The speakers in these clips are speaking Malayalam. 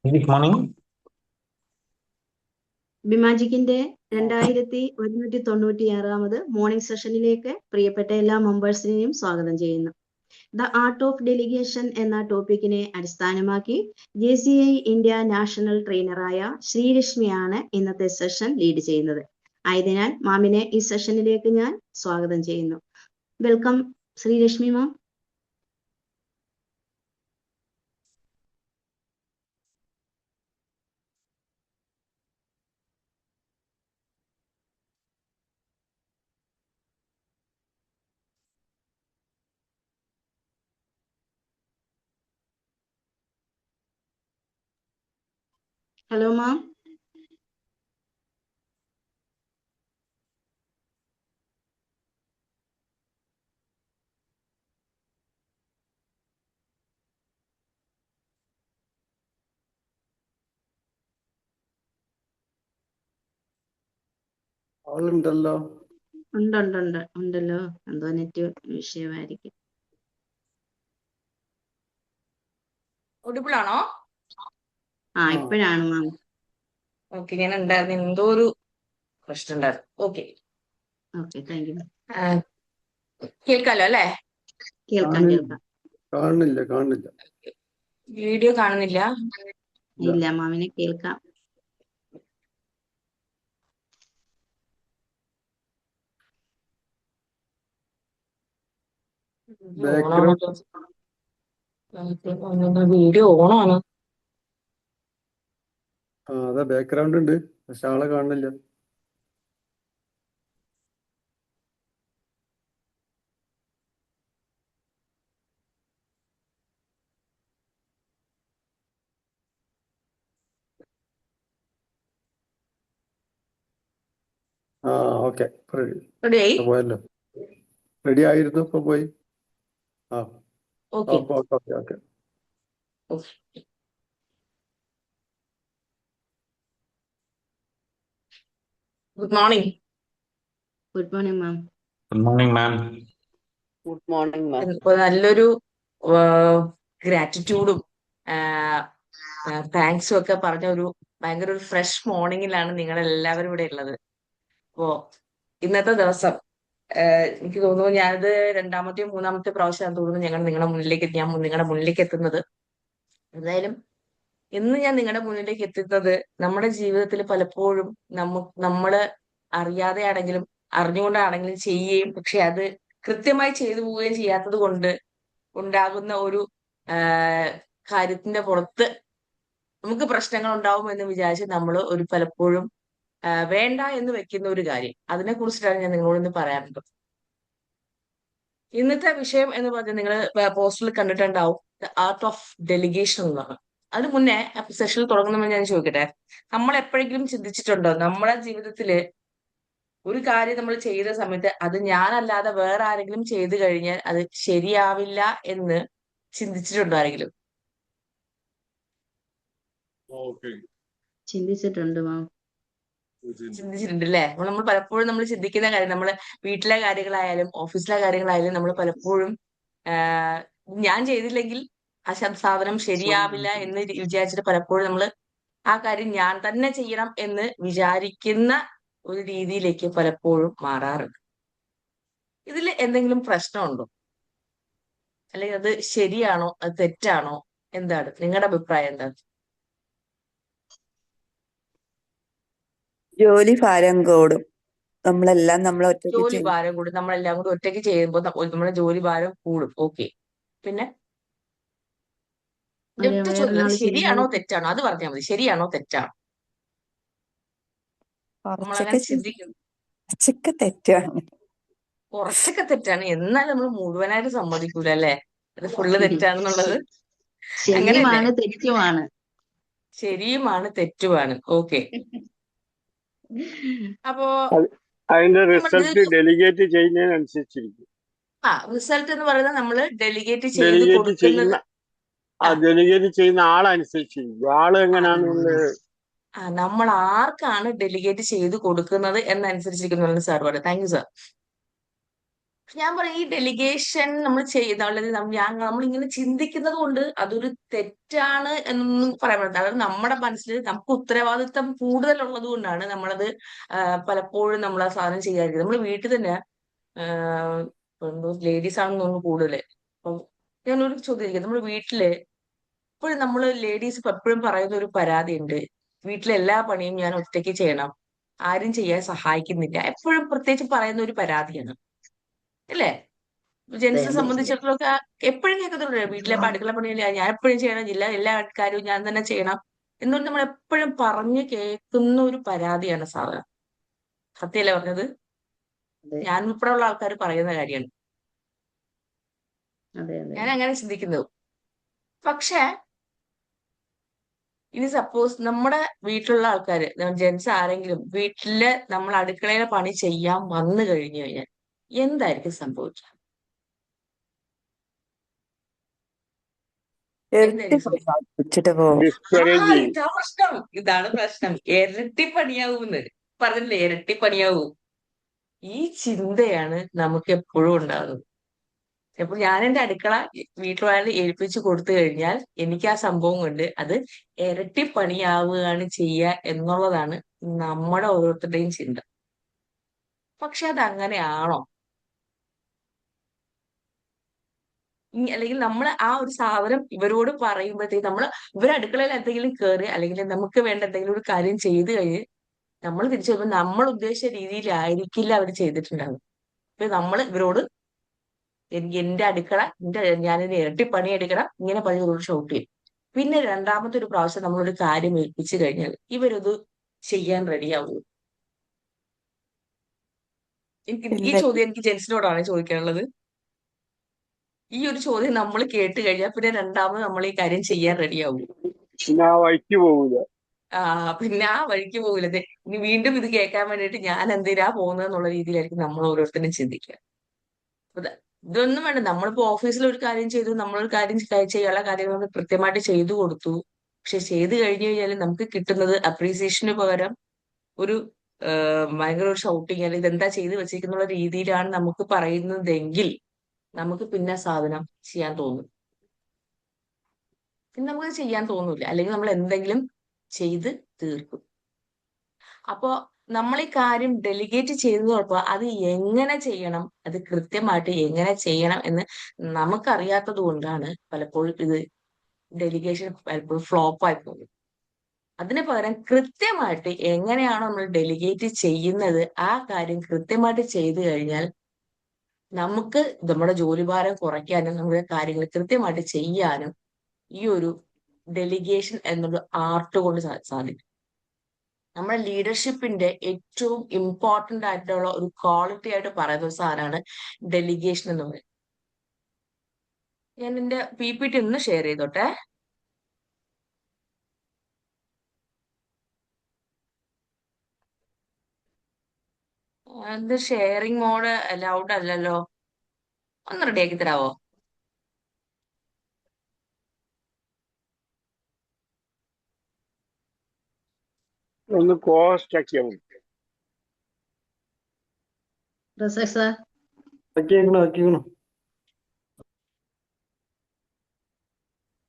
Good morning. ബിമാജിക്കിന്റെ 2196 മോർണിംഗ് സെഷനിലേക്ക് പ്രിയപ്പെട്ട എല്ലാ മെമ്പേഴ്സിനെയും സ്വാഗതം ചെയ്യുന്നു. ദ ആർട്ട് ഓഫ് ഡെലിഗേഷൻ എന്ന ടോപ്പിക്കിനെ അടിസ്ഥാനമാക്കി JCI ഇന്ത്യ നാഷണൽ ട്രെയിനറായ ശ്രീരശ്മിയാണ് ഇന്നത്തെ സെഷൻ ലീഡ് ചെയ്യുന്നത്. ആയതിനാൽ മാമിനെ ഈ സെഷനിലേക്ക് ഞാൻ സ്വാഗതം ചെയ്യുന്നു. Welcome Sreerashmi ma'am. Hello ma'am. ഉണ്ടല്ലോ. ഉണ്ടല്ലോ. എന്തോ നെറ്റ് വിഷയമായിരിക്കും. ഓഡിബിൾ ആണോ? ഇപ്പോഴാണ് മാം. ഓക്കെ, ഞാൻ ഉണ്ടായിരുന്നു, എന്തോ ഒരു പ്രശ്നം ഉണ്ടായിരുന്നു. Okay, thank you. കേൾക്കാലോ അല്ലേ? കേൾക്കാം. കാണുന്നില്ല. വീഡിയോ കാണുന്നില്ല. ഇല്ല, മാമിനെ കേൾക്കാം. വീഡിയോ ഓണാണ്. അതെ, ബാക്ക്ഗ്രൗണ്ട് ഉണ്ട്, പക്ഷെ ആളെ കാണുന്നില്ല. ഓക്കെ, പോയല്ലോ. റെഡി ആയിരുന്നു, ഇപ്പൊ പോയി. Okay. Good morning. Good morning ma'am. Good morning, ma'am. Good morning ma'am. ഇപ്പൊ നല്ലൊരു ഗ്രാറ്റിറ്റ്യൂഡും താങ്ക്സും ഒക്കെ പറഞ്ഞ ഭയങ്കര ഒരു ഫ്രഷ് മോർണിംഗിലാണ് നിങ്ങൾ എല്ലാവരും ഇവിടെ ഉള്ളത്. അപ്പോ ഇന്നത്തെ ദിവസം എനിക്ക് തോന്നുന്നു ഞാനിത് രണ്ടാമത്തെയോ മൂന്നാമത്തെ പ്രാവശ്യം തോന്നുന്നു ഞാൻ നിങ്ങളുടെ മുന്നിലേക്ക് എത്തുന്നത്. എന്തായാലും ഇന്ന് ഞാൻ നിങ്ങളുടെ മുന്നിലേക്ക് എത്തുന്നത് നമ്മുടെ ജീവിതത്തിൽ പലപ്പോഴും നമ്മള് അറിയാതെ ആണെങ്കിലും അറിഞ്ഞുകൊണ്ടാണെങ്കിലും ചെയ്യുകയും പക്ഷെ അത് കൃത്യമായി ചെയ്തു പോവുകയും ചെയ്യാത്തത് കൊണ്ട് ഉണ്ടാകുന്ന ഒരു കാര്യത്തിന്റെ പുറത്ത് നമുക്ക് പ്രശ്നങ്ങൾ ഉണ്ടാവും എന്ന് വിചാരിച്ച് നമ്മൾ പലപ്പോഴും വേണ്ട എന്ന് വെക്കുന്ന ഒരു കാര്യം, അതിനെ കുറിച്ചിട്ടാണ് ഞാൻ നിങ്ങളോട് ഇന്ന് പറയാറുണ്ട്. ഇന്നത്തെ വിഷയം എന്ന് പറഞ്ഞാൽ നിങ്ങൾ പോസ്റ്ററിൽ കണ്ടിട്ടുണ്ടാവും, ദ ആർട്ട് ഓഫ് ഡെലിഗേഷൻ എന്നാണ്. അതിന് മുന്നേ സെഷനിൽ തുടങ്ങുമ്പോൾ ഞാൻ ചോദിക്കട്ടെ, നമ്മൾ എപ്പോഴെങ്കിലും ചിന്തിച്ചിട്ടുണ്ടോ നമ്മുടെ ജീവിതത്തില് ഒരു കാര്യം നമ്മൾ ചെയ്ത സമയത്ത് അത് ഞാനല്ലാതെ വേറെ ആരെങ്കിലും ചെയ്തു കഴിഞ്ഞാൽ അത് ശരിയാവില്ല എന്ന് ചിന്തിച്ചിട്ടുണ്ടോ ആരെങ്കിലും? ചിന്തിച്ചിട്ടുണ്ട് മാം. ചിന്തിച്ചിട്ടുണ്ട് അല്ലേ? നമ്മൾ പലപ്പോഴും നമ്മൾ ചിന്തിക്കുന്ന കാര്യം, നമ്മള് വീട്ടിലെ കാര്യങ്ങളായാലും ഓഫീസിലെ കാര്യങ്ങളായാലും നമ്മൾ പലപ്പോഴും ഞാൻ ചെയ്തില്ലെങ്കിൽ ആ സാധനം ശരിയാവില്ല എന്ന് വിചാരിച്ചിട്ട് പലപ്പോഴും നമ്മൾ ആ കാര്യം ഞാൻ തന്നെ ചെയ്യണം എന്ന് വിചാരിക്കുന്ന ഒരു രീതിയിലേക്ക് പലപ്പോഴും മാറാറുണ്ട്. ഇതിൽ എന്തെങ്കിലും പ്രശ്നമുണ്ടോ? അല്ലെങ്കിൽ അത് ശരിയാണോ, അത് തെറ്റാണോ? എന്താണ് നിങ്ങളുടെ അഭിപ്രായം? എന്താണ്? ജോലി ഭാരം കൂടും. നമ്മളെല്ലാം ജോലി ഭാരം കൂടും. നമ്മളെല്ലാം കൂടി ഒറ്റയ്ക്ക് ചെയ്യുമ്പോൾ നമ്മുടെ ജോലി ഭാരം കൂടും. ഓക്കെ, പിന്നെ ഒറ്റ ചോദ്യം, അത് ശരിയാണോ തെറ്റാണോ അത് പറഞ്ഞാൽ മതി. ശരിയാണോ തെറ്റാണോ? നമ്മളങ്ങനെ ചിന്തിക്കുന്നു. കുറച്ചൊക്കെ തെറ്റാണ്, എന്നാൽ നമ്മൾ മുഴുവനായിട്ട് സമ്മതിക്കൂല അല്ലെ അത് ഫുള്ള് തെറ്റാണെന്നുള്ളത്. ശരിയുമാണ് തെറ്റുമാണ്. ശരിയുമാണ് തെറ്റുമാണ്. ഓക്കെ, അപ്പോ അതിന്റെ റിസൾട്ട് ഡെലിഗേറ്റ് ചെയ്യുന്നതിനനുസരിച്ചിരിക്കും. റിസൾട്ട് എന്ന് പറയുന്നത് നമ്മൾ ഡെലിഗേറ്റ് ചെയ്യുന്ന ആളനുസരിച്ചിരിക്കും. ആള് എങ്ങനെയാണെന്നുള്ളത് നമ്മൾ ആർക്കാണ് ഡെലിഗേറ്റ് ചെയ്ത് കൊടുക്കുന്നത് എന്നനുസരിച്ചിരിക്കുന്നു സാർ പറയാം. Thank you sir. ഞാൻ പറയും ഈ ഡെലിഗേഷൻ നമ്മൾ ചെയ്യുന്നുള്ളത് നമ്മളിങ്ങനെ ചിന്തിക്കുന്നത് കൊണ്ട് അതൊരു തെറ്റാണ് എന്നൊന്നും പറയാൻ പറ്റില്ല. അതായത് നമ്മുടെ മനസ്സിൽ നമുക്ക് ഉത്തരവാദിത്തം കൂടുതലുള്ളത് കൊണ്ടാണ് നമ്മളത് പലപ്പോഴും നമ്മൾ ആ സാധനം ചെയ്യാതിരിക്കുന്നത്. നമ്മൾ വീട്ടിൽ തന്നെ ലേഡീസ് ആണെന്ന് തോന്നുന്നു കൂടുതല്. അപ്പം ഞാനൊരു ചോദ്യം ചോദിക്കാം. നമ്മൾ വീട്ടില് എപ്പോഴും നമ്മൾ ലേഡീസ് എപ്പോഴും പറയുന്ന ഒരു പരാതി ഉണ്ട്. വീട്ടിലെ എല്ലാ പണിയും ഞാൻ ഒറ്റയ്ക്ക് ചെയ്യണം, ആരും ചെയ്യാൻ സഹായിക്കുന്നില്ല, എപ്പോഴും പ്രത്യേകിച്ച് പറയുന്ന ഒരു പരാതിയാണ് അല്ലേ? അതെ ജെൻസിനെ അതെ ശരി. സംബന്ധിച്ചിടത്തോളം എപ്പോഴും കേൾക്കുന്നുണ്ട് വീട്ടിലെ അടുക്കള പണിയില്ല, ഞാൻ എപ്പോഴും ചെയ്യണം, എല്ലാ കാര്യവും ഞാൻ തന്നെ ചെയ്യണം എന്നുകൊണ്ട് നമ്മൾ എപ്പോഴും പറഞ്ഞു കേൾക്കുന്ന ഒരു പരാതിയാണ് സാധനം. സത്യമല്ലേ പറഞ്ഞത്? അതെ ഞാൻ ഉൾപ്പെടെയുള്ള ആൾക്കാർ പറയുന്ന കാര്യമാണ്. അതെ അതെ ഞാൻ അങ്ങനെ ചിന്തിക്കുന്നത്. പക്ഷെ ഇനി സപ്പോസ് നമ്മുടെ വീട്ടിലുള്ള ആൾക്കാര് ജെൻസ് ആരെങ്കിലും വീട്ടില് നമ്മൾ അടുക്കളയിലെ പണി ചെയ്യാൻ വന്നു കഴിഞ്ഞു കഴിഞ്ഞാൽ എന്തായിരിക്കും സംഭവിക്കുക? ഇരട്ടി എന്തായിരിക്കും സംഭവിക്കുക? വെച്ചിട്ട് പോകും. ഡിസ്കറേജ് ചെയ്യും. ഇതാ പ്രശ്നം, ഇതാണ് പ്രശ്നം. ഇരട്ടി പണിയാവൂന്ന് പറഞ്ഞില്ലേ, ഇരട്ടി പണിയാവൂ. ഈ ചിന്തയാണ് നമുക്ക് എപ്പോഴും ഉണ്ടാകുന്നത്. അപ്പൊ ഞാൻ എന്റെ അടുക്കള വീട്ടിലൊരാൾ ഏൽപ്പിച്ചു കൊടുത്തു കഴിഞ്ഞാൽ എനിക്ക് ആ സംഭവം കൊണ്ട് അത് ഇരട്ടി പണിയാവുകയാണ് ചെയ്യുക എന്നുള്ളതാണ് നമ്മുടെ ഓരോരുത്തരുടെയും ചിന്ത. പക്ഷെ അത് അങ്ങനെയാണോ? അല്ലെങ്കിൽ നമ്മൾ ആ ഒരു സാധനം ഇവരോട് പറയുമ്പോഴത്തേക്ക് ഇവർ അടുക്കളയിൽ എന്തെങ്കിലും കയറി അല്ലെങ്കിൽ നമുക്ക് വേണ്ട എന്തെങ്കിലും ഒരു കാര്യം ചെയ്തു കഴിഞ്ഞ് നമ്മൾ തിരിച്ചു വരുമ്പോൾ നമ്മൾ ഉദ്ദേശിച്ച രീതിയിലായിരിക്കില്ല അവർ ചെയ്തിട്ടുണ്ടാകും. അപ്പൊ നമ്മൾ ഇവരോട് എനിക്ക് എന്റെ അടുക്കള ഞാനിത് ഇരട്ടി പണി എടുക്കണം ഇങ്ങനെ പറഞ്ഞ് ഇവരോട് ഷൗട്ട് ചെയ്യും. പിന്നെ രണ്ടാമത്തെ ഒരു പ്രാവശ്യം നമ്മളൊരു കാര്യം ഏൽപ്പിച്ചു കഴിഞ്ഞാൽ ഇവരത് ചെയ്യാൻ റെഡിയാവും. ഈ ഇല്ല. ചോദ്യം എനിക്ക് ജെൻസിനോടാണ് ചോദിക്കാനുള്ളത്. ഈ ഒരു ചോദ്യം നമ്മൾ കേട്ട് കഴിഞ്ഞാൽ പിന്നെ രണ്ടാമത് നമ്മൾ ഈ കാര്യം ചെയ്യാൻ റെഡിയാവും. പിന്നെ ആ വഴിക്ക് പോകൂല. പിന്നെ ആ വഴിക്ക് പോകില്ല. ഇനി വീണ്ടും ഇത് കേൾക്കാൻ വേണ്ടിയിട്ട് ഞാൻ എന്തിനാ പോകുന്നത് എന്നുള്ള രീതിയിലായിരിക്കും നമ്മൾ ഓരോരുത്തരും ചിന്തിക്കുക. അപ്പൊ ഇതൊന്നും വേണ്ട. നമ്മളിപ്പോ ഓഫീസിൽ ഒരു കാര്യം ചെയ്തു, നമ്മളൊരു കാര്യം ചെയ്യാനുള്ള കാര്യങ്ങൾ കൃത്യമായിട്ട് ചെയ്തു കൊടുത്തു. പക്ഷെ ചെയ്തു കഴിഞ്ഞു കഴിഞ്ഞാൽ നമുക്ക് കിട്ടുന്നത് അപ്രീസിയേഷന് പകരം ഒരു ഭയങ്കര ഒരു ഷൗട്ടിങ് അല്ലെങ്കിൽ ഇതെന്താ ചെയ്ത് വെച്ചിരിക്കുന്ന രീതിയിലാണ് നമുക്ക് പറയുന്നതെങ്കിൽ നമുക്ക് പിന്നെ സാധനം ചെയ്യാൻ തോന്നും. പിന്നെ നമുക്ക് ചെയ്യാൻ തോന്നൂല. അല്ലെങ്കിൽ നമ്മൾ എന്തെങ്കിലും ചെയ്ത് തീർക്കും. അപ്പോ നമ്മൾ ഈ കാര്യം ഡെലിഗേറ്റ് ചെയ്യുന്നതോടൊപ്പം അത് എങ്ങനെ ചെയ്യണം, അത് കൃത്യമായിട്ട് എങ്ങനെ ചെയ്യണം എന്ന് നമുക്കറിയാത്തത് കൊണ്ടാണ് പലപ്പോഴും ഇത് ഡെലിഗേഷൻ പലപ്പോഴും ഫ്ലോപ്പ് ആയി പോകുന്നത്. അതിന് പകരം കൃത്യമായിട്ട് എങ്ങനെയാണോ നമ്മൾ ഡെലിഗേറ്റ് ചെയ്യുന്നത് ആ കാര്യം കൃത്യമായിട്ട് ചെയ്തു കഴിഞ്ഞാൽ നമുക്ക് നമ്മുടെ ജോലിഭാരം കുറയ്ക്കാനും നമ്മുടെ കാര്യങ്ങൾ കൃത്യമായിട്ട് ചെയ്യാനും ഈ ഒരു ഡെലിഗേഷൻ എന്നുള്ള ആർട്ട് കൊണ്ട് സാധിക്കും. നമ്മുടെ ലീഡർഷിപ്പിന്റെ ഏറ്റവും ഇമ്പോർട്ടന്റ് ആയിട്ടുള്ള ഒരു ക്വാളിറ്റി ആയിട്ട് പറയുന്ന ഒരു സാധനമാണ് ഡെലിഗേഷൻ എന്ന് പറയുന്നത്. ഞാൻ എന്റെ PPT ഒന്ന് ഷെയർ ചെയ്തോട്ടെ. ഇത് ഷെയറിംഗ് മോഡ് അലൗഡ് അല്ലല്ലോ. ഒന്ന് റെഡിയാക്കി തരാവോ? ഒന്ന് കോസ്റ്റ് ആക്കിയാൽ മതി. റസാഖ് സാർ ആക്കിക്കണു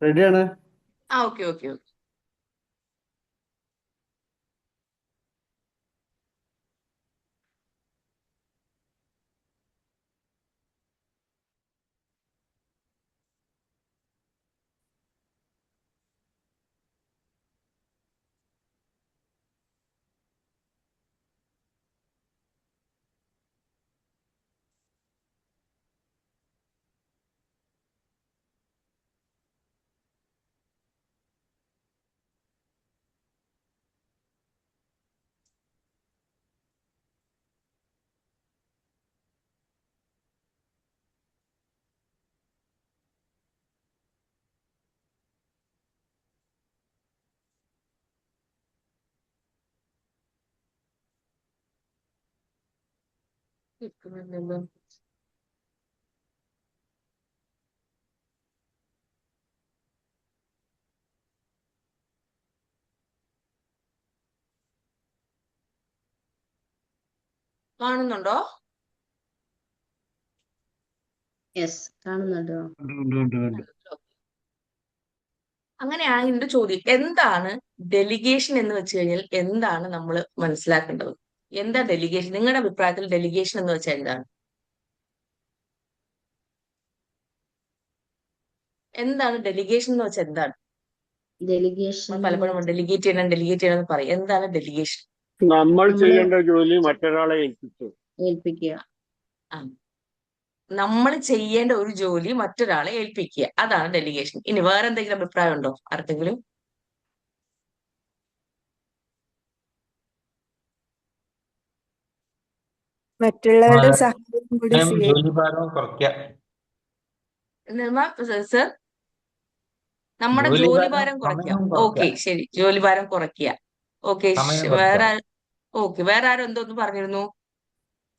റെഡിയാണ്. Okay okay okay. കിട്ടുന്നില്ലല്ലോ. കാണുന്നുണ്ടോ? യെസ്, കാണുന്നുണ്ടോ? ഉണ്ട്. അങ്ങനെയാണ് എന്റെ ചോദ്യം. എന്താണ് ഡെലിഗേഷൻ എന്ന് വെച്ച് കഴിഞ്ഞാൽ എന്താണ് നമ്മൾ മനസ്സിലാക്കേണ്ടത്? എന്താ ഡെലിഗേഷൻ? നിങ്ങളുടെ അഭിപ്രായത്തിൽ ഡെലിഗേഷൻ എന്ന് വെച്ചാൽ എന്താണ്? എന്താണ് ഡെലിഗേഷൻ എന്ന് വെച്ചാൽ എന്താണ്? ഡെലിഗേഷൻ നമ്മൾ പലപ്പോഴും ഡെലിഗേറ്റ് ചെയ്യണം എന്ന് പറയും. എന്താണ് ഡെലിഗേഷൻ? നമ്മൾ നമ്മള് ചെയ്യേണ്ട ജോലി മറ്റൊരാളെ ഏൽപ്പിച്ചു. ഏൽപ്പിക്കുക. ആ, നമ്മൾ ചെയ്യേണ്ട ഒരു ജോലി മറ്റൊരാളെ ഏൽപ്പിക്കുക, അതാണ് ഡെലിഗേഷൻ. ഇനി വേറെ എന്തെങ്കിലും അഭിപ്രായം ഉണ്ടോ ആർക്കെങ്കിലും? മറ്റുള്ളവരുടെ സഹായം കൂടി ജോലിഭാരം കുറയ്ക്കുക. സർ, നമ്മുടെ ജോലിഭാരം കുറയ്ക്കുക. സമയം ഓക്കെ, കുറയ്ക്കുക. ശരി, ജോലിഭാരം കുറയ്ക്കുക. ഓക്കെ, സമയം വേറെ കുറയ്ക്കുക. വേറെ ആരും എന്തോന്ന് പറഞ്ഞിരുന്നു?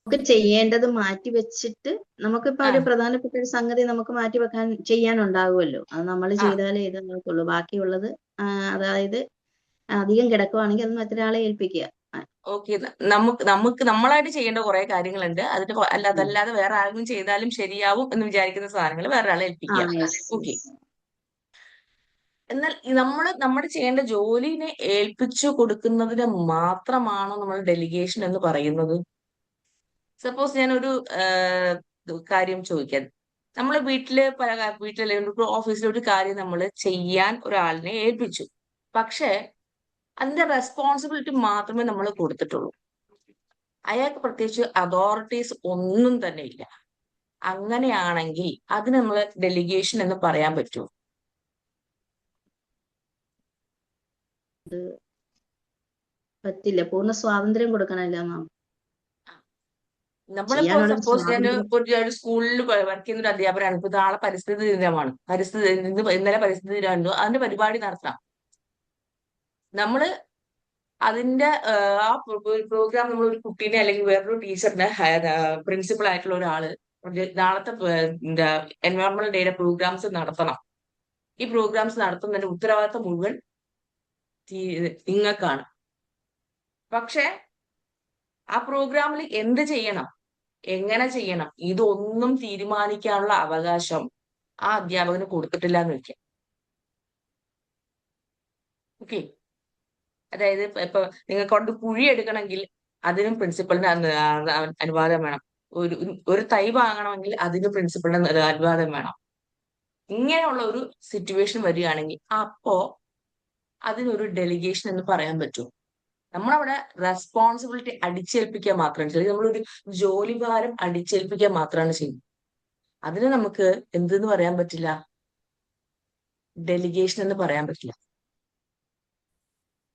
നമുക്ക് ചെയ്യേണ്ടത് മാറ്റി വെച്ചിട്ട് നമുക്കിപ്പോ ആ. ഒരു പ്രധാനപ്പെട്ട ഒരു സംഗതി നമുക്ക് മാറ്റി വെക്കാൻ ചെയ്യാനുണ്ടാകുമല്ലോ, അത് നമ്മൾ ചെയ്താലേ ഇത് നോക്കുള്ളൂ. ബാക്കിയുള്ളത് അതായത് അധികം കിടക്കുവാണെങ്കിൽ അത് മറ്റൊരാളെ ഏൽപ്പിക്കുക. ഓക്കെ, നമ്മളായിട്ട് ചെയ്യേണ്ട കുറെ കാര്യങ്ങളുണ്ട്. അതല്ലാതെ വേറെ ആരെങ്കിലും ചെയ്താലും ശരിയാവും എന്ന് വിചാരിക്കുന്ന സാധനങ്ങൾ വേറെ ആളെ ഏൽപ്പിക്കുക. ഓക്കെ, എന്നാൽ നമ്മുടെ ചെയ്യേണ്ട ജോലിനെ ഏൽപ്പിച്ചു കൊടുക്കുന്നതിന് മാത്രമാണോ നമ്മൾ ഡെലിഗേഷൻ എന്ന് പറയുന്നത്? സപ്പോസ് ഞാനൊരു കാര്യം ചോദിക്കാം. നമ്മൾ വീട്ടിലെ ഓഫീസിലെ ഒരു കാര്യം നമ്മൾ ചെയ്യാൻ ഒരാളിനെ ഏൽപ്പിച്ചു. പക്ഷെ അതിന്റെ റെസ്പോൺസിബിലിറ്റി മാത്രമേ നമ്മൾ കൊടുത്തിട്ടുള്ളൂ. അയാൾക്ക് പ്രത്യേകിച്ച് അതോറിറ്റീസ് ഒന്നും തന്നെ ഇല്ല. അങ്ങനെയാണെങ്കിൽ അതിന് നമ്മൾ ഡെലിഗേഷൻ എന്ന് പറയാൻ പറ്റുമോ? പറ്റില്ല, പൂർണ്ണ സ്വാതന്ത്ര്യം കൊടുക്കണമല്ലോ മാം. നമ്മളിപ്പോ ചെയ്യാനുള്ള സപ്പോസ് ഞാൻ സ്വാതന്ത്ര്യം. ഒരു സ്കൂളിൽ വർക്ക് ചെയ്യുന്ന ഒരു അധ്യാപകനാണ്. ഇപ്പൊ നാളെ പരിസ്ഥിതി ദിനമാണ്. ഇന്നലെ പരിസ്ഥിതി ദിനമായിരുന്നു. അതിന്റെ പരിപാടി നടത്താം. നമ്മള് അതിന്റെ ആ പ്രോഗ്രാം നമ്മൾ ഒരു കുട്ടീനെ അല്ലെങ്കിൽ വേറൊരു ടീച്ചറിനെ പ്രിൻസിപ്പൾ ആയിട്ടുള്ള ഒരാള് നാളത്തെ എൻവയോൺമെന്റൽ ഡേയുടെ പ്രോഗ്രാംസ് നടത്തണം. ഈ പ്രോഗ്രാംസ് നടത്തുന്നതിന്റെ ഉത്തരവാദിത്തം മുഴുവൻ നിങ്ങൾക്കാണ്. പക്ഷെ ആ പ്രോഗ്രാമിൽ എന്ത് ചെയ്യണം, എങ്ങനെ ചെയ്യണം, ഇതൊന്നും തീരുമാനിക്കാനുള്ള അവകാശം ആ അധ്യാപകന് കൊടുത്തിട്ടില്ല എന്ന് വെക്കാം. ഓക്കെ, അതായത് ഇപ്പൊ നിങ്ങൾക്ക് കൊണ്ട് കുഴി എടുക്കണമെങ്കിൽ അതിനും പ്രിൻസിപ്പളിന് അനുവാദം വേണം. ഒരു തൈ വാങ്ങണമെങ്കിൽ അതിന് പ്രിൻസിപ്പളിന് അനുവാദം വേണം. ഇങ്ങനെയുള്ള ഒരു സിറ്റുവേഷൻ വരികയാണെങ്കിൽ അപ്പോ അതിനൊരു ഡെലിഗേഷൻ എന്ന് പറയാൻ പറ്റും. നമ്മളവിടെ റെസ്പോൺസിബിലിറ്റി അടിച്ചേൽപ്പിക്കുക മാത്രമാണ് ചെയ്യുന്നത്. നമ്മളൊരു ജോലിഭാരം അടിച്ചേൽപ്പിക്കുക മാത്രമാണ് ചെയ്യുന്നത്. അതിന് നമുക്ക് എന്തെന്ന് പറയാൻ പറ്റില്ല, ഡെലിഗേഷൻ എന്ന് പറയാൻ പറ്റില്ല.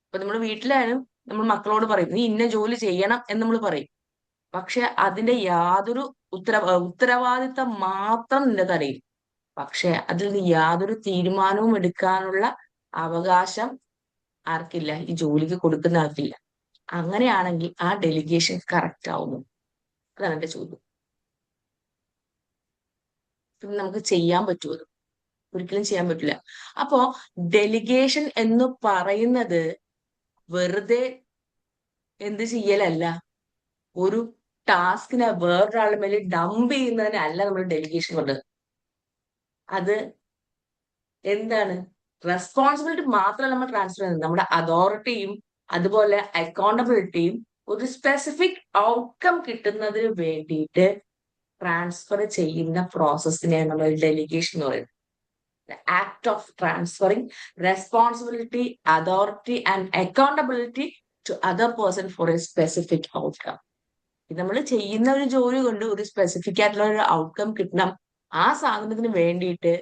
ഇപ്പൊ നമ്മൾ വീട്ടിലായാലും നമ്മൾ മക്കളോട് പറയും നീ ഇന്ന ജോലി ചെയ്യണം എന്ന് നമ്മൾ പറയും. പക്ഷെ അതിന്റെ യാതൊരു ഉത്തരവാദിത്തം മാത്രം നിന്റെ തലയിൽ. പക്ഷെ അതിൽ നിന്ന് യാതൊരു തീരുമാനവും എടുക്കാനുള്ള അവകാശം ആർക്കില്ല? ഈ ജോലിക്ക് കൊടുക്കുന്ന ആർക്കില്ല. അങ്ങനെയാണെങ്കിൽ ആ ഡെലിഗേഷൻ കറക്റ്റ് ആവുന്നു? അതാണ് എന്റെ ചോദ്യം. പിന്നെ നമുക്ക് ചെയ്യാൻ പറ്റുമോ? ഒരിക്കലും ചെയ്യാൻ പറ്റില്ല. അപ്പോ ഡെലിഗേഷൻ എന്ന് പറയുന്നത് വെറുതെ എന്ത് ചെയ്യലല്ല, ഒരു ടാസ്കിനെ വേറൊരാളുടെ മേലെ ഡംപ് ചെയ്യുന്നതിനല്ല നമ്മൾ ഡെലിഗേഷൻ പറഞ്ഞത്. അത് എന്താണ്? റെസ്പോൺസിബിലിറ്റി മാത്രമല്ല നമ്മൾ ട്രാൻസ്ഫർ ചെയ്യുന്നത്, നമ്മുടെ അതോറിറ്റിയും അതുപോലെ അക്കൗണ്ടബിലിറ്റിയും ഒരു സ്പെസിഫിക് ഔട്ട്കം കിട്ടുന്നതിന് വേണ്ടിയിട്ട് ട്രാൻസ്ഫർ ചെയ്യുന്ന പ്രോസസ്സിനെയാണ് നമ്മൾ ഡെലിഗേഷൻ എന്ന് പറയുന്നത്. The act of transferring responsibility, authority and accountability to other person for a specific outcome. നമ്മൾ ചെയ്യുന്ന ഒരു ജോലി കൊണ്ട് ഒരു സ്പെസിഫിക് ആയിട്ടുള്ള ഒരു ഔട്ട്കം കിട്ടണം. ആ സാധനത്തിന് വേണ്ടിയിട്ട്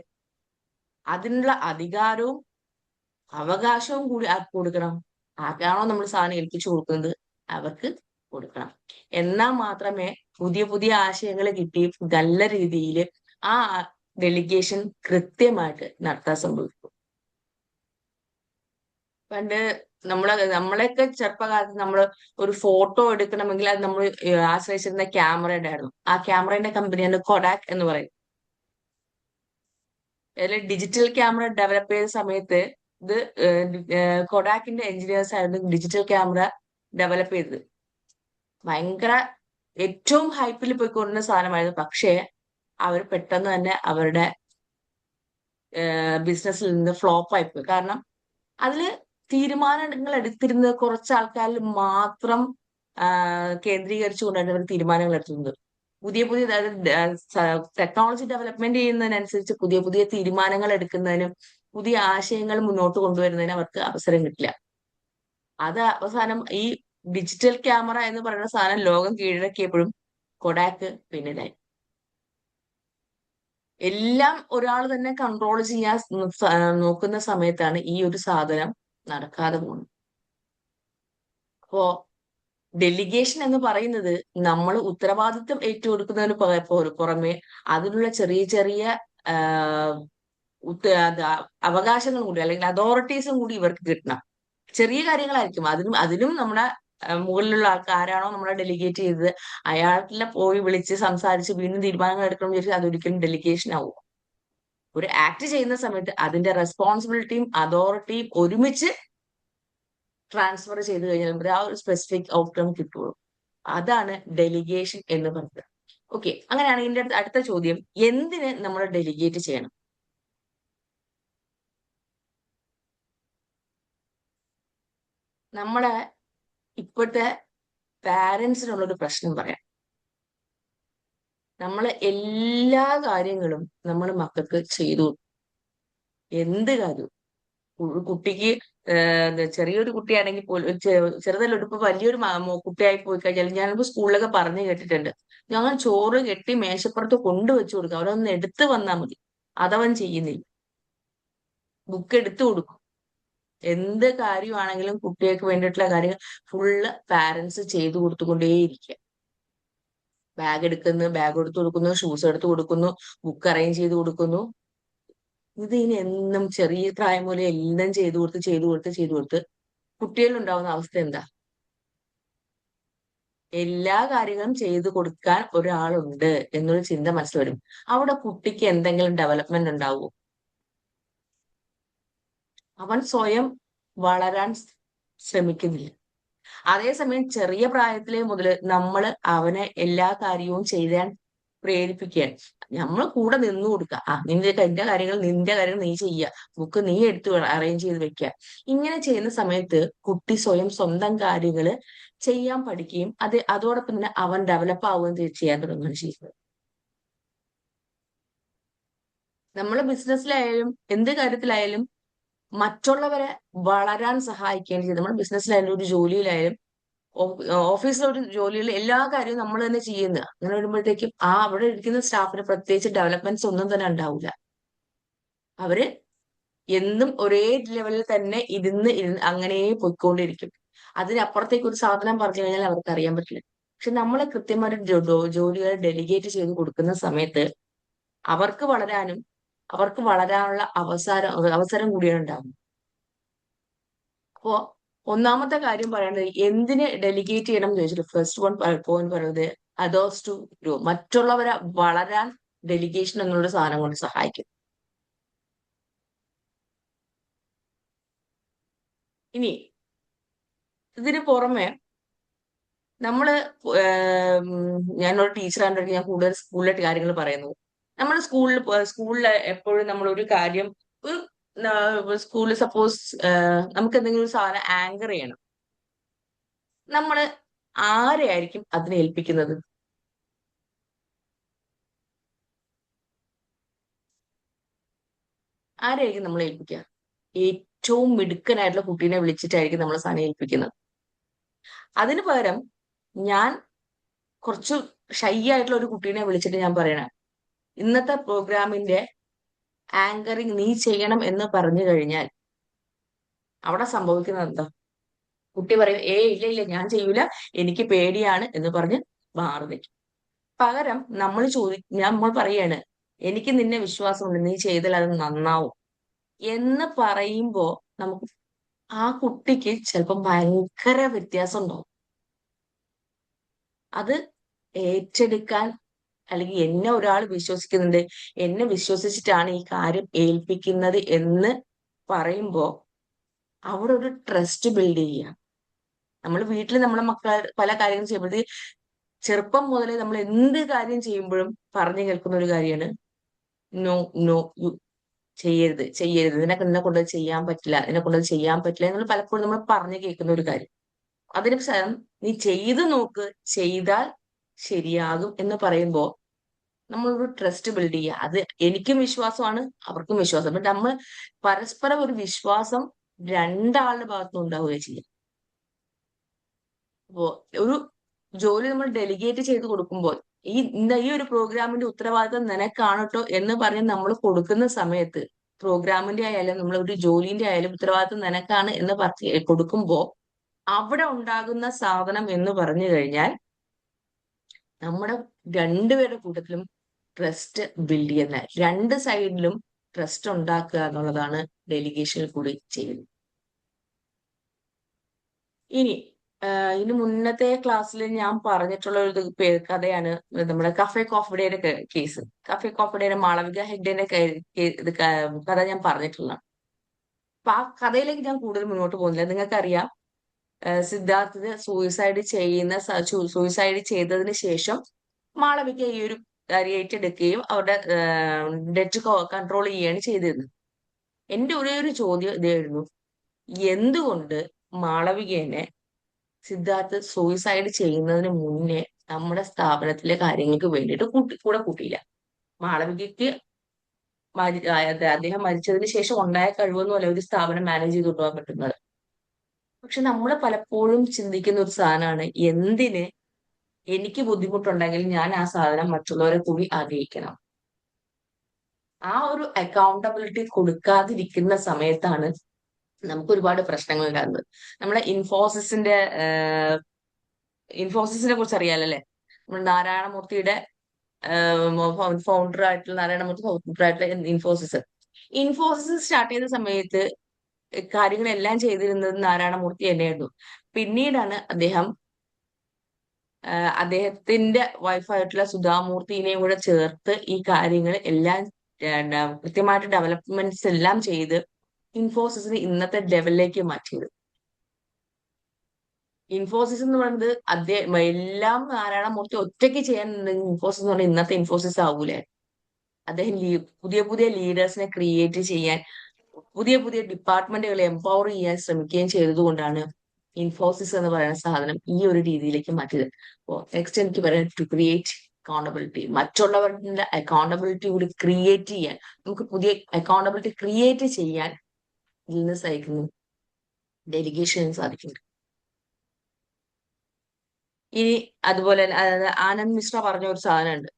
അതിനുള്ള അധികാരവും അവകാശവും കൂടി ആർക്ക് കൊടുക്കണം? ആർക്കാണോ നമ്മൾ സാധനം ഏൽപ്പിച്ചു കൊടുക്കുന്നത് അവർക്ക് കൊടുക്കണം. എന്നാൽ മാത്രമേ പുതിയ പുതിയ ആശയങ്ങൾ കിട്ടി നല്ല രീതിയിൽ ആ ഡെലിഗേഷൻ കൃത്യമായിട്ട് നടത്താൻ സംഭവിക്കും. പണ്ട് നമ്മളെയൊക്കെ ചെറുപ്പകാലത്ത് നമ്മൾ ഒരു ഫോട്ടോ എടുക്കണമെങ്കിൽ അത് നമ്മൾ ആശ്രയിച്ചിരുന്ന ക്യാമറയുടെ ആയിരുന്നു. ആ ക്യാമറയുടെ കമ്പനിയാണ് കൊഡാക് എന്ന് പറയും. അതിൽ ഡിജിറ്റൽ ക്യാമറ ഡെവലപ്പ് ചെയ്ത സമയത്ത് ഇത് കൊഡാക്കിന്റെ എഞ്ചിനീയേഴ്സ് ആയിരുന്നു ഡിജിറ്റൽ ക്യാമറ ഡെവലപ്പ് ചെയ്തത്. ഭയങ്കര ഏറ്റവും ഹൈപ്പിൽ പോയിക്കൊണ്ടിരുന്ന സാധനമായിരുന്നു. പക്ഷേ അവർ പെട്ടെന്ന് തന്നെ അവരുടെ ബിസിനസ്സിൽ നിന്ന് ഫ്ലോപ്പ് ആയിപ്പോയി. കാരണം അതില് തീരുമാനങ്ങൾ എടുത്തിരുന്നത് കുറച്ച് ആൾക്കാരിൽ മാത്രം കേന്ദ്രീകരിച്ചുകൊണ്ടാണ് അവർ തീരുമാനങ്ങൾ എടുത്തിരുന്നത്. പുതിയ പുതിയ ടെക്നോളജി ഡെവലപ്മെന്റ് ചെയ്യുന്നതിനനുസരിച്ച് പുതിയ പുതിയ തീരുമാനങ്ങൾ എടുക്കുന്നതിനും പുതിയ ആശയങ്ങൾ മുന്നോട്ട് കൊണ്ടുവരുന്നതിനും അവർക്ക് അവസരം കിട്ടില്ല. അത് അവസാനം ഈ ഡിജിറ്റൽ ക്യാമറ എന്ന് പറയുന്ന സാധനം ലോകം കീഴടക്കിയപ്പോഴും കൊഡാക്ക് പിന്നിലായി. എല്ലാം ഒരാൾ തന്നെ കൺട്രോൾ ചെയ്യാൻ നോക്കുന്ന സമയത്താണ് ഈ ഒരു സാധനം നടക്കാതെ പോകുന്നത്. അപ്പോ ഡെലിഗേഷൻ എന്ന് പറയുന്നത് നമ്മൾ ഉത്തരവാദിത്വം ഏറ്റെടുക്കുന്നതിന് പുറമെ അതിനുള്ള ചെറിയ ചെറിയ അവകാശങ്ങളും കൂടി അല്ലെങ്കിൽ അതോറിറ്റീസും കൂടി ഇവർക്ക് കിട്ടണം. ചെറിയ കാര്യങ്ങളായിരിക്കും. അതിനും നമ്മുടെ മുകളിലുള്ള ആൾക്ക് ആരാണോ നമ്മളെ ഡെലിഗേറ്റ് ചെയ്തത് അയാളെ പോയി വിളിച്ച് സംസാരിച്ച് വീണ്ടും തീരുമാനങ്ങൾ എടുക്കണം വിചാരിച്ചാൽ അതൊരിക്കലും ഡെലിഗേഷൻ ആവും. ഒരു ആക്ട് ചെയ്യുന്ന സമയത്ത് അതിന്റെ റെസ്പോൺസിബിലിറ്റിയും അതോറിറ്റിയും ഒരുമിച്ച് ട്രാൻസ്ഫർ ചെയ്ത് കഴിഞ്ഞാൽ ആ ഒരു സ്പെസിഫിക് ഔട്ട്കം കിട്ടുള്ളൂ. അതാണ് ഡെലിഗേഷൻ എന്ന് പറയുന്നത്. ഓക്കെ, അങ്ങനെയാണെങ്കിൽ ഇതിന്റെ അടുത്ത ചോദ്യം, എന്തിന് നമ്മൾ ഡെലിഗേറ്റ് ചെയ്യണം? നമ്മളെ ഇപ്പോഴത്തെ പാരന്റ്സിനുള്ളൊരു പ്രശ്നം പറയാം. നമ്മൾ എല്ലാ കാര്യങ്ങളും നമ്മൾ മക്കൾക്ക് ചെയ്തു. എന്ത് കാര്യവും കുട്ടിക്ക് ചെറിയൊരു കുട്ടിയാണെങ്കിൽ പോലും ചെറുതല്ല, ഇപ്പൊ വലിയൊരു കുട്ടിയായി പോയി കഴിഞ്ഞാൽ ഞാനിപ്പോ സ്കൂളിലൊക്കെ പറഞ്ഞു കേട്ടിട്ടുണ്ട്, ഞങ്ങൾ ചോറ് കെട്ടി മേശപ്പുറത്ത് കൊണ്ടുവച്ചു കൊടുക്കും, അവരൊന്ന് എടുത്തു വന്നാൽ മതി. അതവൻ ചെയ്യുന്നില്ല. ബുക്ക് എടുത്തു കൊടുക്കും. എന്ത് കാര്യമാണെങ്കിലും കുട്ടികൾക്ക് വേണ്ടിയിട്ടുള്ള കാര്യങ്ങൾ ഫുള്ള് പാരന്റ്സ് ചെയ്തു കൊടുത്തുകൊണ്ടേയിരിക്കുക. ബാഗ് എടുക്കുന്നു, ബാഗ് എടുത്തു കൊടുക്കുന്നു, ഷൂസ് എടുത്തു കൊടുക്കുന്നു, ബുക്ക് അറേഞ്ച് ചെയ്ത് കൊടുക്കുന്നു. ഇത് ഇനി എന്നും ചെറിയ പ്രായം മുതലേ എല്ലാം ചെയ്തു കൊടുത്ത് കുട്ടികളുണ്ടാവുന്ന അവസ്ഥ എന്താ? എല്ലാ കാര്യങ്ങളും ചെയ്തു കൊടുക്കാൻ ഒരാളുണ്ട് എന്നൊരു ചിന്ത മനസ്സിൽ വരും. അവിടെ കുട്ടിക്ക് എന്തെങ്കിലും ഡെവലപ്മെന്റ് ഉണ്ടാവുമോ? അവൻ സ്വയം വളരാൻ ശ്രമിക്കുന്നില്ല. അതേസമയം ചെറിയ പ്രായത്തിലെ മുതൽ നമ്മൾ അവനെ എല്ലാ കാര്യവും ചെയ്യാൻ പ്രേരിപ്പിക്കുകയാണ്. നമ്മൾ കൂടെ നിന്നു കൊടുക്കുക. നിന്റെ കാര്യങ്ങൾ നീ ചെയ്യുക, ബുക്ക് നീ എടുത്ത് അറേഞ്ച് ചെയ്ത് വെക്കുക. ഇങ്ങനെ ചെയ്യുന്ന സമയത്ത് കുട്ടി സ്വന്തം കാര്യങ്ങൾ ചെയ്യാൻ പഠിക്കുകയും അതോടൊപ്പം തന്നെ അവൻ ഡെവലപ്പ് ആവുകയും ചെയ്യാൻ തുടങ്ങുകയാണ് ചെയ്യുന്നത്. നമ്മൾ ബിസിനസ്സിലായാലും എന്ത് കാര്യത്തിലായാലും മറ്റുള്ളവരെ വളരാൻ സഹായിക്കുകയാണ് ചെയ്യുന്നത്. നമ്മൾ ബിസിനസ്സിലായാലും ഒരു ജോലിയിലായാലും ഓഫീസിലൊരു ജോലിയിൽ എല്ലാ കാര്യവും നമ്മൾ തന്നെ ചെയ്യുന്നത്. അങ്ങനെ വരുമ്പോഴത്തേക്കും അവിടെ ഇരിക്കുന്ന സ്റ്റാഫിന് പ്രത്യേകിച്ച് ഡെവലപ്മെന്റ്സ് ഒന്നും തന്നെ ഉണ്ടാവില്ല. അവര് എന്നും ഒരേ ലെവലിൽ തന്നെ ഇരുന്ന് അങ്ങനെ പോയിക്കൊണ്ടിരിക്കും. അതിനപ്പുറത്തേക്ക് ഒരു സാധനം പറഞ്ഞു കഴിഞ്ഞാൽ അവർക്ക് അറിയാൻ പറ്റില്ല. പക്ഷെ നമ്മൾ കൃത്യമായിട്ട് ജോലികൾ ഡെലിഗേറ്റ് ചെയ്ത് കൊടുക്കുന്ന സമയത്ത് അവർക്ക് വളരാനുള്ള അവസരം കൂടിയാണ് ഉണ്ടാകുന്നത്. അപ്പോ ഒന്നാമത്തെ കാര്യം പറയുന്നത് എന്തിന് ഡെലിഗേറ്റ് ചെയ്യണം എന്ന് ചോദിച്ചിട്ട് ഫസ്റ്റ് പോയിന്റ് പറയുന്നത് അതേഴ്സ് ടു ഗ്രോ. മറ്റുള്ളവരെ വളരാൻ ഡെലിഗേഷൻ എന്നുള്ള സാധനം കൊണ്ട് സഹായിക്കും. ഇനി ഇതിന് പുറമെ നമ്മള് ഞാനൊരു ടീച്ചറായിട്ട് ഞാൻ കൂടുതൽ സ്കൂളിലെ കാര്യങ്ങൾ പറയുന്നു. നമ്മൾ സ്കൂളിൽ എപ്പോഴും നമ്മളൊരു കാര്യം സ്കൂളിൽ സപ്പോസ് നമുക്ക് എന്തെങ്കിലും ഒരു സാധനം ആങ്കർ ചെയ്യണം. നമ്മൾ ആരെയായിരിക്കും അതിനെ ഏൽപ്പിക്കുന്നത്? ആരെയായിരിക്കും നമ്മൾ ഏൽപ്പിക്കുക? ഏറ്റവും മിടുക്കനായിട്ടുള്ള കുട്ടീനെ വിളിച്ചിട്ടായിരിക്കും നമ്മൾ സാധനം ഏൽപ്പിക്കുന്നത്. അതിന് പകരം ഞാൻ കുറച്ച് ഷൈ ആയിട്ടുള്ള ഒരു കുട്ടീനെ വിളിച്ചിട്ട് ഞാൻ പറയണേ, ഇന്നത്തെ പ്രോഗ്രാമിന്റെ ആങ്കറിങ് നീ ചെയ്യണം എന്ന് പറഞ്ഞു കഴിഞ്ഞാൽ അവിടെ സംഭവിക്കുന്നത് എന്താ? കുട്ടി പറയും, ഇല്ല ഞാൻ ചെയ്യൂല, എനിക്ക് പേടിയാണ് എന്ന് പറഞ്ഞ് മാറി നിൽക്കും. പകരം നമ്മൾ പറയാണ്, എനിക്ക് നിന്നെ വിശ്വാസമുണ്ട്, നീ ചെയ്താൽ അത് നന്നാവും എന്ന് പറയുമ്പോ നമുക്ക് ആ കുട്ടിക്ക് ചിലപ്പോൾ ഭയങ്കര വ്യത്യാസം ഉണ്ടാവും. അത് ഏറ്റെടുക്കാൻ, അല്ലെങ്കിൽ എന്നെ ഒരാൾ വിശ്വസിക്കുന്നുണ്ട്, എന്നെ വിശ്വസിച്ചിട്ടാണ് ഈ കാര്യം ഏൽപ്പിക്കുന്നത് എന്ന് പറയുമ്പോ അവിടെ ഒരു ട്രസ്റ്റ് ബിൽഡ് ചെയ്യുക. നമ്മൾ വീട്ടിൽ നമ്മളെ മക്കൾ പല കാര്യങ്ങളും ചെയ്യുമ്പോഴത്തേക്ക് ചെറുപ്പം മുതലേ നമ്മൾ എന്ത് കാര്യം ചെയ്യുമ്പോഴും പറഞ്ഞു കേൾക്കുന്ന ഒരു കാര്യമാണ് നോ, നോ, യു ചെയ്യരുത്, ചെയ്യരുത്, നിന്നെ കൊണ്ട് ചെയ്യാൻ പറ്റില്ല, നിന്നെ കൊണ്ട് ചെയ്യാൻ പറ്റില്ല എന്നുള്ള പലപ്പോഴും നമ്മൾ പറഞ്ഞു കേൾക്കുന്ന ഒരു കാര്യം. അതിന് പകരം നീ ചെയ്തു നോക്ക്, ചെയ്താൽ ശരിയാകും എന്ന് പറയുമ്പോൾ നമ്മളൊരു ട്രസ്റ്റ് ബിൽഡ് ചെയ്യുക. അത് എനിക്കും വിശ്വാസമാണ്, അവർക്കും വിശ്വാസം. ബട്ട് നമ്മൾ പരസ്പരം ഒരു വിശ്വാസം രണ്ടാളുടെ ഭാഗത്തുനിന്ന് ഉണ്ടാവുകയും ചെയ്യും. അപ്പോ ഒരു ജോലി നമ്മൾ ഡെലിഗേറ്റ് ചെയ്ത് കൊടുക്കുമ്പോൾ ഈ ഒരു പ്രോഗ്രാമിന്റെ ഉത്തരവാദിത്തം നിനക്കാണ് ട്ടോ എന്ന് പറഞ്ഞ് നമ്മൾ കൊടുക്കുന്ന സമയത്ത്, പ്രോഗ്രാമിന്റെ ആയാലും നമ്മൾ ഒരു ജോലിന്റെ ആയാലും ഉത്തരവാദിത്തം നിനക്കാണ് എന്ന് പറഞ്ഞ് കൊടുക്കുമ്പോ അവിടെ ഉണ്ടാകുന്ന സാധനം എന്ന് പറഞ്ഞു കഴിഞ്ഞാൽ നമ്മുടെ രണ്ടുപേരുടെ കൂട്ടത്തിലും ട്രസ്റ്റ് ബിൽഡ് ചെയ്യുന്ന, രണ്ട് സൈഡിലും ട്രസ്റ്റ് ഉണ്ടാക്കുക എന്നുള്ളതാണ് ഡെലിഗേഷനിൽ കൂടി ചെയ്യുന്നത്. ഇനി ഇതിന് മുന്നത്തെ ക്ലാസ്സിൽ ഞാൻ പറഞ്ഞിട്ടുള്ള ഒരു കഥയാണ് നമ്മുടെ കഫേ കോഫി ഡേയുടെ കേസ്. കഫേ കോഫി ഡേയുടെ മാളവിക ഹെഗ്ഡേന്റെ കഥ ഞാൻ പറഞ്ഞിട്ടുള്ളതാണ്. അപ്പൊ ആ കഥയിലേക്ക് ഞാൻ കൂടുതൽ മുന്നോട്ട് പോകുന്നില്ല. നിങ്ങൾക്കറിയാം, സിദ്ധാർത്ഥിന് സൂയിസൈഡ് ചെയ്തതിന് ശേഷം മാളവിക ഈ ഒരു കാര്യം ഏറ്റെടുക്കുകയും അവരുടെ ഡെറ്റ് കൺട്രോൾ ചെയ്യുകയാണ് ചെയ്തിരുന്നത്. എന്റെ ഒരേ ഒരു ചോദ്യം ഇതായിരുന്നു, എന്തുകൊണ്ട് മാളവികേനെ സിദ്ധാർത്ഥ് സൂയിസൈഡ് ചെയ്യുന്നതിന് മുന്നേ നമ്മുടെ സ്ഥാപനത്തിലെ കാര്യങ്ങൾക്ക് വേണ്ടിയിട്ട് കൂടെ കൂട്ടിയില്ല? മാളവികയ്ക്ക് അദ്ദേഹം മരിച്ചതിന് ശേഷം ഉണ്ടായ കഴിവൊന്നുമല്ല ഒരു സ്ഥാപനം മാനേജ് ചെയ്ത് കൊണ്ടുപോകാൻ പറ്റുന്നത്. പക്ഷെ നമ്മൾ പലപ്പോഴും ചിന്തിക്കുന്ന ഒരു സാധനമാണ്, എന്തിന് എനിക്ക് ബുദ്ധിമുട്ടുണ്ടെങ്കിൽ ഞാൻ ആ സാധനം മറ്റുള്ളവരെ കൂടി അറിയിക്കണം. ആ ഒരു അക്കൗണ്ടബിലിറ്റി കൊടുക്കാതിരിക്കുന്ന സമയത്താണ് നമുക്ക് ഒരുപാട് പ്രശ്നങ്ങൾ ഉണ്ടാകുന്നത്. നമ്മളെ ഇൻഫോസിസിനെ കുറിച്ച് അറിയാലല്ലേ? നമ്മൾ നാരായണമൂർത്തിയുടെ ഫൗണ്ടർ ആയിട്ടുള്ള നാരായണമൂർത്തി ഫൗണ്ടർ ആയിട്ടുള്ള ഇൻഫോസിസ് സ്റ്റാർട്ട് ചെയ്ത സമയത്ത് കാര്യങ്ങളെല്ലാം ചെയ്തിരുന്നത് നാരായണമൂർത്തി തന്നെയായിരുന്നു. പിന്നീടാണ് അദ്ദേഹത്തിന്റെ വൈഫായിട്ടുള്ള സുധാമൂർത്തിനെയും കൂടെ ചേർത്ത് ഈ കാര്യങ്ങൾ എല്ലാം കൃത്യമായിട്ട് ഡെവലപ്മെന്റ്സ് എല്ലാം ചെയ്ത് ഇൻഫോസിസിനെ ഇന്നത്തെ ലെവലിലേക്ക് മാറ്റിയത്. ഇൻഫോസിസ് എന്ന് പറയുന്നത് എല്ലാം നാരായണമൂർത്തി ഒറ്റയ്ക്ക് ചെയ്യാൻ ഇൻഫോസിസ് എന്ന് പറഞ്ഞാൽ ഇന്നത്തെ ഇൻഫോസിസ് ആവൂലേ? അദ്ദേഹം പുതിയ പുതിയ ലീഡേഴ്സിനെ ക്രിയേറ്റ് ചെയ്യാൻ, പുതിയ പുതിയ ഡിപ്പാർട്ട്മെന്റുകളെ എംപവർ ചെയ്യാൻ ശ്രമിക്കുകയും ചെയ്തതുകൊണ്ടാണ് ഇൻഫോസിസ് എന്ന് പറയുന്ന സാധനം ഈ ഒരു രീതിയിലേക്ക് മാറ്റിയത്. അപ്പോൾ നെക്സ്റ്റ് എനിക്ക് പറയാൻ, ടു ക്രിയേറ്റ് അക്കൗണ്ടബിലിറ്റി, മറ്റുള്ളവരുടെ അക്കൗണ്ടബിലിറ്റി കൂടി ക്രിയേറ്റ് ചെയ്യാൻ, നമുക്ക് പുതിയ അക്കൗണ്ടബിലിറ്റി ക്രിയേറ്റ് ചെയ്യാൻ ഇതിൽ നിന്ന് സഹിക്കുന്നു ഡെലിഗേഷന് സാധിക്കുന്നുണ്ട്. ഇനി അതുപോലെ ആനന്ദ് മിശ്ര പറഞ്ഞ ഒരു സാധനമുണ്ട്,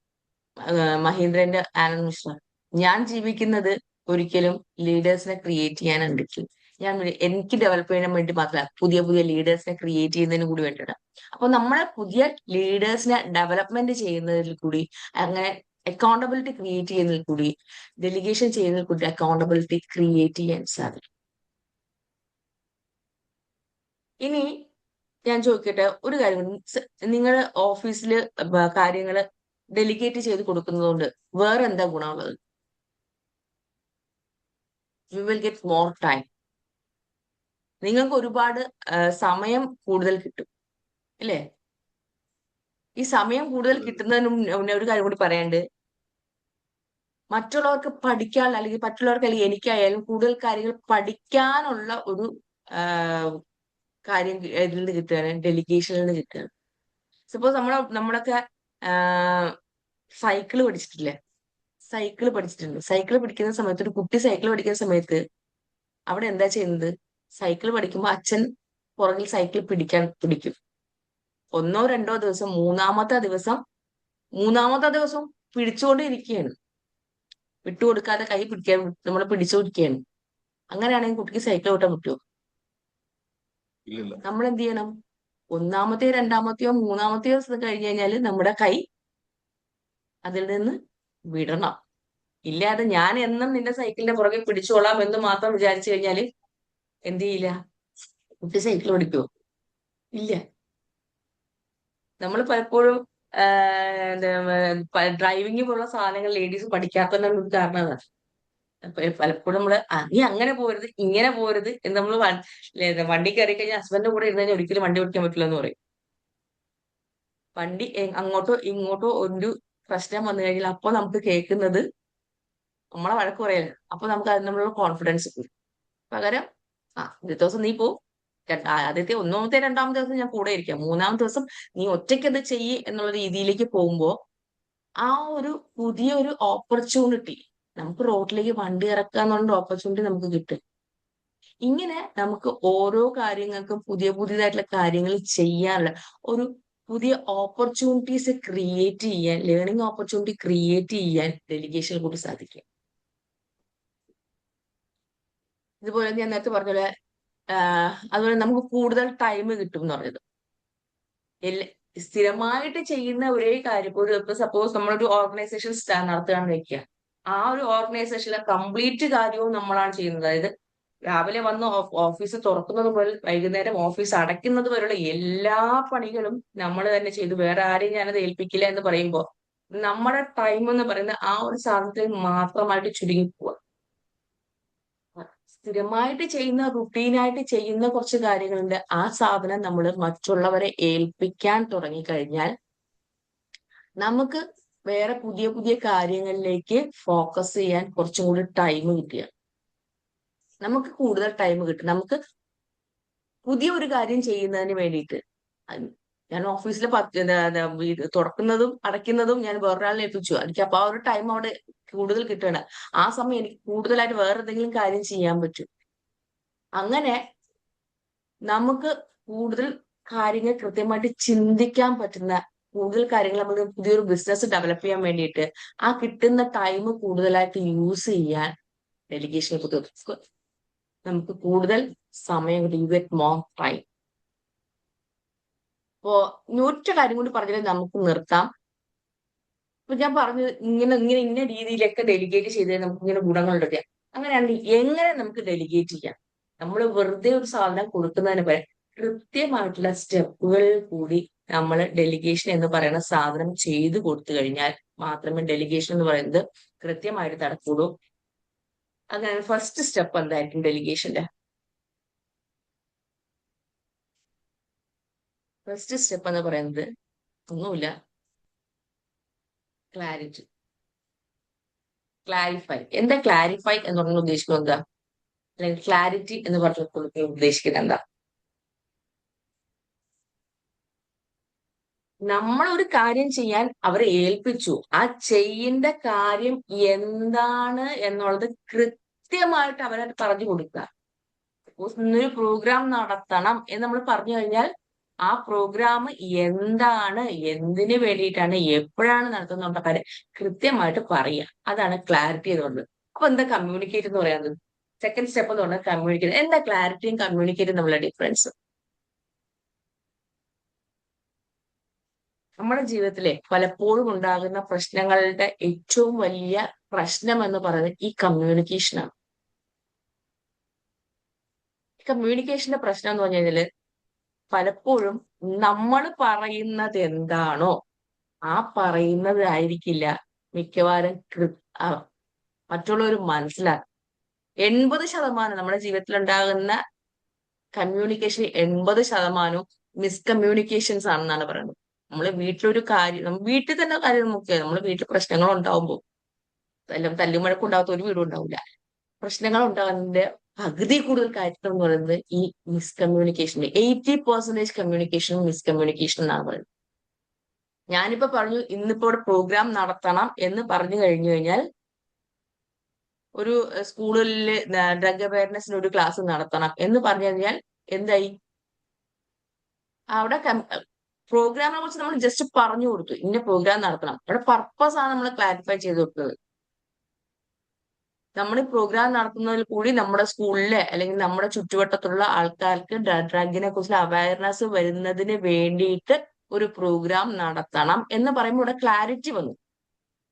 മഹീന്ദ്രന്റെ ആനന്ദ് മിശ്ര, ഞാൻ ജീവിക്കുന്നത് ഒരിക്കലും ലീഡേഴ്സിനെ ക്രിയേറ്റ് ചെയ്യാനുണ്ടെങ്കിൽ എനിക്ക് ഡെവലപ്പ് ചെയ്യാൻ വേണ്ടി മാത്രമല്ല, പുതിയ പുതിയ ലീഡേഴ്സിനെ ക്രിയേറ്റ് ചെയ്യുന്നതിന് കൂടി വേണ്ടിയിട്ടാണ്. അപ്പൊ നമ്മളെ പുതിയ ലീഡേഴ്സിനെ ഡെവലപ്മെന്റ് ചെയ്യുന്നതിൽ കൂടി, അങ്ങനെ അക്കൗണ്ടബിലിറ്റി ക്രിയേറ്റ് ചെയ്യുന്നതിൽ കൂടി, ഡെലിഗേഷൻ ചെയ്യുന്നതിൽ കൂടി അക്കൗണ്ടബിലിറ്റി ക്രിയേറ്റ് ചെയ്യാൻ സാധിക്കും. ഇനി ഞാൻ ചോദിക്കട്ടെ ഒരു കാര്യം, നിങ്ങൾ ഓഫീസിൽ കാര്യങ്ങൾ ഡെലിഗേറ്റ് ചെയ്ത് കൊടുക്കുന്നതുകൊണ്ട് വേറെ എന്താ ഗുണമുള്ളത്? You will get more time. നിങ്ങൾക്ക് ഒരുപാട് സമയം കൂടുതൽ കിട്ടും, അല്ലേ? ഈ സമയം കൂടുതൽ കിട്ടുന്നതിന് മുന്നേ ഒരു കാര്യം കൂടി പറയാണ്ട്, മറ്റുള്ളവർക്ക് പഠിക്കാൻ, അല്ലെങ്കിൽ മറ്റുള്ളവർക്ക്, അല്ലെങ്കിൽ എനിക്കായാലും കൂടുതൽ കാര്യങ്ങൾ പഠിക്കാനുള്ള ഒരു കാര്യം ഇതിൽ നിന്ന് കിട്ടുകയാണ്, ഡെലിഗേഷനിൽ നിന്ന് കിട്ടുകയാണ്. സപ്പോസ് നമ്മളൊക്കെ സൈക്കിള് പഠിച്ചിട്ടില്ലേ? സൈക്കിള് പഠിക്കുന്ന സമയത്ത്, ഒരു കുട്ടി സൈക്കിൾ പഠിക്കുന്ന സമയത്ത് അവിടെ എന്താ ചെയ്യുന്നത്? സൈക്കിൾ പഠിക്കുമ്പോൾ അച്ഛൻ പുറകിൽ സൈക്കിൾ പിടിക്കും. 1 or 2 ദിവസം, മൂന്നാമത്തെ ദിവസം പിടിച്ചുകൊണ്ടിരിക്കുകയാണ്, വിട്ടുകൊടുക്കാതെ കൈ പിടിക്കാൻ നമ്മൾ പിടിച്ചുകൊടുക്കുകയാണ്. അങ്ങനെയാണെങ്കിൽ കുട്ടിക്ക് സൈക്കിൾ ഓട്ടാൻ പറ്റുമോ? നമ്മൾ എന്ത് ചെയ്യണം? 1-മത്തെയോ 2-മത്തെയോ 3-മത്തെയോ ദിവസം കഴിഞ്ഞ് കഴിഞ്ഞാൽ നമ്മുടെ കൈ അതിൽ നിന്ന് വിടണം. ഇല്ലാതെ ഞാൻ എന്നും നിന്റെ സൈക്കിളിന്റെ പുറകെ പിടിച്ചോളാം എന്ന് മാത്രം വിചാരിച്ചു കഴിഞ്ഞാൽ എന്ത് ചെയ്യില്ല, കുട്ടി സൈക്കിൾ പഠിക്കുമോ? ഇല്ല. നമ്മൾ പലപ്പോഴും ഡ്രൈവിംഗ് പോലുള്ള സാധനങ്ങൾ ലേഡീസ് പഠിക്കാത്തതിന്റെ ഒരു കാരണം അതാണ്. പലപ്പോഴും നമ്മള് നീ അങ്ങനെ പോരുത്, ഇങ്ങനെ പോരുത് എന്ന് നമ്മൾ വണ്ടി കയറി കഴിഞ്ഞാൽ ഹസ്ബൻഡിന്റെ കൂടെ ഇരുന്ന് കഴിഞ്ഞാൽ ഒരിക്കലും വണ്ടി ഓടിക്കാൻ പറ്റില്ല എന്ന് പറയും. വണ്ടി അങ്ങോട്ടോ ഇങ്ങോട്ടോ ഒരു പ്രശ്നം വന്നു കഴിഞ്ഞാൽ അപ്പൊ നമുക്ക് കേൾക്കുന്നത് നമ്മളെ വഴക്ക് പറയല്ല. അപ്പൊ നമുക്ക് അതിനുള്ള കോൺഫിഡൻസ് കൂടും. പകരം ആദ്യത്തെ ദിവസം നീ പോ, ആദ്യത്തെ ഒന്നാമത്തെ രണ്ടാമത്തെ ദിവസം ഞാൻ കൂടെ ഇരിക്കാം, മൂന്നാമത്തെ ദിവസം നീ ഒറ്റയ്ക്കത് ചെയ്യ് എന്നുള്ള രീതിയിലേക്ക് പോകുമ്പോ ആ ഒരു പുതിയൊരു ഓപ്പർച്യൂണിറ്റി, നമുക്ക് റോഡിലേക്ക് വണ്ടി ഇറക്കുക എന്നുള്ള ഓപ്പർച്യൂണിറ്റി നമുക്ക് കിട്ടും. ഇങ്ങനെ നമുക്ക് ഓരോ കാര്യങ്ങൾക്കും പുതിയതായിട്ടുള്ള കാര്യങ്ങൾ ചെയ്യാനുള്ള ഒരു പുതിയ ഓപ്പർച്യൂണിറ്റീസ് ക്രിയേറ്റ് ചെയ്യാൻ, ലേണിംഗ് ഓപ്പർച്യൂണിറ്റി ക്രിയേറ്റ് ചെയ്യാൻ ഡെലിഗേഷൻ കൂടി സാധിക്കും. ഇതുപോലെ ഞാൻ നേരത്തെ പറഞ്ഞ പോലെ അതുപോലെ നമുക്ക് കൂടുതൽ ടൈം കിട്ടും എന്ന് പറഞ്ഞത്. സ്ഥിരമായിട്ട് ചെയ്യുന്ന ഒരേ കാര്യം, ഇപ്പൊ സപ്പോസ് നമ്മളൊരു ഓർഗനൈസേഷൻ നടത്തുകയാണെന്ന് വെക്കുക, ആ ഒരു ഓർഗനൈസേഷനിലെ കംപ്ലീറ്റ് കാര്യവും നമ്മളാണ് ചെയ്യുന്നത്. അതായത് രാവിലെ വന്ന് ഓഫീസ് തുറക്കുന്നത് മുതൽ വൈകുന്നേരം ഓഫീസ് അടയ്ക്കുന്നത് വരെയുള്ള എല്ലാ പണികളും നമ്മൾ തന്നെ ചെയ്തു, വേറെ ആരെയും ഞാനത് ഏൽപ്പിക്കില്ല എന്ന് പറയുമ്പോൾ നമ്മുടെ ടൈം എന്ന് പറയുന്നത് ആ ഒരു സാധനത്തിൽ മാത്രമായിട്ട് ചുരുങ്ങി പോവുക. സ്ഥിരമായിട്ട് ചെയ്യുന്ന, റുട്ടീനായിട്ട് ചെയ്യുന്ന കുറച്ച് കാര്യങ്ങളുണ്ട്. ആ സാധനം നമ്മൾ മറ്റുള്ളവരെ ഏൽപ്പിക്കാൻ തുടങ്ങിക്കഴിഞ്ഞാൽ നമുക്ക് വേറെ പുതിയ കാര്യങ്ങളിലേക്ക് ഫോക്കസ് ചെയ്യാൻ കുറച്ചും കൂടി ടൈം കിട്ടുക. നമുക്ക് കൂടുതൽ ടൈം കിട്ടും. നമുക്ക് പുതിയ ഒരു കാര്യം ചെയ്യുന്നതിന് വേണ്ടിയിട്ട്, ഞാൻ ഓഫീസിൽ തുറക്കുന്നതും അടയ്ക്കുന്നതും ഞാൻ വേറൊരാളിനെ ഏൽപ്പിച്ചു, എനിക്ക് അപ്പൊ ആ ഒരു ടൈം അവിടെ കൂടുതൽ കിട്ടണം. ആ സമയം എനിക്ക് കൂടുതലായിട്ട് വേറെ എന്തെങ്കിലും കാര്യം ചെയ്യാൻ പറ്റും. അങ്ങനെ നമുക്ക് കൂടുതൽ കാര്യങ്ങൾ കൃത്യമായിട്ട് ചിന്തിക്കാൻ പറ്റുന്ന, കൂടുതൽ കാര്യങ്ങൾ നമ്മൾ പുതിയൊരു ബിസിനസ് ഡെവലപ്പ് ചെയ്യാൻ വേണ്ടിയിട്ട് ആ കിട്ടുന്ന ടൈം കൂടുതലായിട്ട് യൂസ് ചെയ്യാൻ ഡെലിഗേഷനെ കുറിച്ച് നമുക്ക് കൂടുതൽ സമയം കിട്ടും. You get more time. അപ്പോ ഒറ്റ കാര്യം കൂടി പറഞ്ഞാൽ നമുക്ക് നിർത്താം. ഇപ്പൊ ഞാൻ പറഞ്ഞു ഇന്ന രീതിയിലൊക്കെ ഡെലിഗേറ്റ് ചെയ്താൽ നമുക്ക് ഇങ്ങനെ ഗുണങ്ങളുണ്ട്. അങ്ങനെയാണെങ്കിൽ എങ്ങനെ നമുക്ക് ഡെലിഗേറ്റ് ചെയ്യാം? നമ്മൾ വെറുതെ ഒരു സാധനം കൊടുക്കുന്നതിന് പകരം കൃത്യമായിട്ടുള്ള സ്റ്റെപ്പുകൾ കൂടി നമ്മൾ ഡെലിഗേഷൻ എന്ന് പറയുന്ന സാധനം ചെയ്തു കൊടുത്തു കഴിഞ്ഞാൽ മാത്രമേ ഡെലിഗേഷൻ എന്ന് പറയുന്നത് കൃത്യമായിട്ട് നടക്കുള്ളൂ. അങ്ങനെ ഫസ്റ്റ് സ്റ്റെപ്പ് എന്തായിരിക്കും ഡെലിഗേഷന്റെ? ഫസ്റ്റ് സ്റ്റെപ്പ് എന്ന് പറയുന്നത് ഒന്നുമില്ല, ക്ലാരിഫൈ. എന്താ ക്ലാരിഫൈ എന്ന് പറഞ്ഞാൽ ഉദ്ദേശിക്കുന്നത് എന്താ? അല്ലെങ്കിൽ ക്ലാരിറ്റി എന്ന് പറഞ്ഞ ഉദ്ദേശിക്കുന്നത് എന്താ? നമ്മൾ ഒരു കാര്യം ചെയ്യാൻ അവരെ ഏൽപ്പിച്ചു, ആ ചെയ്യേണ്ട കാര്യം എന്താണ് എന്നുള്ളത് കൃത്യമായിട്ട് അവരെ പറഞ്ഞു കൊടുക്കുക. സപ്പോസ് ഇന്നൊരു പ്രോഗ്രാം നടത്തണം എന്ന് നമ്മൾ പറഞ്ഞു കഴിഞ്ഞാൽ ആ പ്രോഗ്രാം എന്താണ്, എന്തിനു വേണ്ടിയിട്ടാണ്, എപ്പോഴാണ് നടത്തുന്ന കാര്യം കൃത്യമായിട്ട് പറയുക. അതാണ് ക്ലാരിറ്റി എന്ന് പറയുന്നത്. അപ്പൊ എന്താ കമ്മ്യൂണിക്കേറ്റ് എന്ന് പറയുന്നത്? സെക്കൻഡ് സ്റ്റെപ്പ് എന്ന് പറഞ്ഞാൽ കമ്മ്യൂണിക്കേറ്റ്. എന്താ ക്ലാരിറ്റിയും കമ്മ്യൂണിക്കേറ്റും തമ്മിലുള്ള ഡിഫറൻസ്? നമ്മുടെ ജീവിതത്തിലെ പലപ്പോഴും ഉണ്ടാകുന്ന പ്രശ്നങ്ങളുടെ ഏറ്റവും വലിയ പ്രശ്നം എന്ന് പറയുന്നത് ഈ കമ്മ്യൂണിക്കേഷനാണ്. കമ്മ്യൂണിക്കേഷന്റെ പ്രശ്നം എന്ന് പറഞ്ഞു കഴിഞ്ഞാല് പലപ്പോഴും നമ്മൾ പറയുന്നത് എന്താണോ ആ പറയുന്നത് ആയിരിക്കില്ല മിക്കവാറും മറ്റുള്ളവർ മനസ്സിലാക്കും. 80% നമ്മുടെ ജീവിതത്തിൽ ഉണ്ടാകുന്ന കമ്മ്യൂണിക്കേഷൻ 80% മിസ്കമ്മ്യൂണിക്കേഷൻസ് ആണെന്നാണ് പറയുന്നത്. നമ്മൾ വീട്ടിലൊരു കാര്യം, വീട്ടിൽ തന്നെ കാര്യം നോക്കിയാൽ നമ്മൾ വീട്ടിൽ പ്രശ്നങ്ങൾ ഉണ്ടാവുമ്പോൾ, തല്ലുമഴക്കുണ്ടാവാത്ത ഒരു വീടും ഉണ്ടാവില്ല. പ്രശ്നങ്ങൾ ഉണ്ടാകുന്നതിന്റെ പകുതി കൂടുതൽ കാര്യങ്ങൾ എന്ന് പറയുന്നത് ഈ മിസ്കമ്മ്യൂണിക്കേഷൻ. 80% കമ്മ്യൂണിക്കേഷൻ മിസ്കമ്മ്യൂണിക്കേഷൻ എന്നാണ് പറയുന്നത്. ഞാനിപ്പോ പറഞ്ഞു ഇന്നിപ്പോ ഇവിടെ പ്രോഗ്രാം നടത്തണം എന്ന് പറഞ്ഞു കഴിഞ്ഞു കഴിഞ്ഞാൽ, ഒരു സ്കൂളില് ഡ്രഗ് അവയർനെസ്സിന് ഒരു ക്ലാസ് നടത്തണം എന്ന് പറഞ്ഞു കഴിഞ്ഞാൽ എന്തായി? അവിടെ പ്രോഗ്രാമിനെ കുറിച്ച് നമ്മൾ ജസ്റ്റ് പറഞ്ഞു കൊടുത്തു, ഇന്ന പ്രോഗ്രാം നടത്തണം. അവിടെ പർപ്പസ് ആണ് നമ്മൾ ക്ലാരിഫൈ ചെയ്ത് കൊടുത്തത്. നമ്മൾ ഈ പ്രോഗ്രാം നടത്തുന്നതിൽ കൂടി നമ്മുടെ സ്കൂളിലെ അല്ലെങ്കിൽ നമ്മുടെ ചുറ്റുവട്ടത്തുള്ള ആൾക്കാർക്ക് ഡ്രഗിനെ കുറിച്ച് അവയർനെസ് വരുന്നതിന് വേണ്ടിയിട്ട് ഒരു പ്രോഗ്രാം നടത്തണം എന്ന് പറയുമ്പോൾ ഇവിടെ ക്ലാരിറ്റി വന്നു.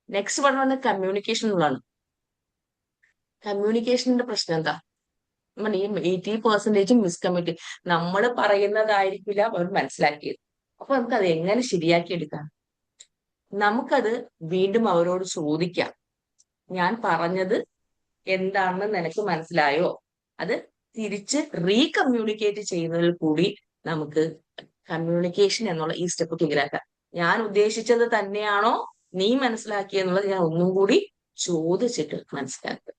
നെക്സ്റ്റ് പറഞ്ഞ കമ്മ്യൂണിക്കേഷൻ എന്നുള്ളതാണ്. കമ്മ്യൂണിക്കേഷന്റെ പ്രശ്നം എന്താ? നമ്മൾ ഈ 80% മിസ്കമ്മ്യൂണിക്കേഷൻ, നമ്മൾ പറയുന്നതായിരിക്കില്ല അവർ മനസ്സിലാക്കിയത്. അപ്പൊ നമുക്കത് എങ്ങനെ ശരിയാക്കി എടുക്കാം? നമുക്കത് വീണ്ടും അവരോട് ചോദിക്കാം, ഞാൻ പറഞ്ഞത് എന്താണെന്ന് നിനക്ക് മനസ്സിലായോ? അത് തിരിച്ച് റീകമ്മ്യൂണിക്കേറ്റ് ചെയ്യുന്നതിൽ കൂടി നമുക്ക് കമ്മ്യൂണിക്കേഷൻ എന്നുള്ള ഈ സ്റ്റെപ്പ് ക്ലിയർ ആക്കാം. ഞാൻ ഉദ്ദേശിച്ചത് തന്നെയാണോ നീ മനസ്സിലാക്കിയെന്നുള്ളത് ഞാൻ ഒന്നും കൂടി ചോദിച്ചിട്ട് മനസ്സിലാക്കുക.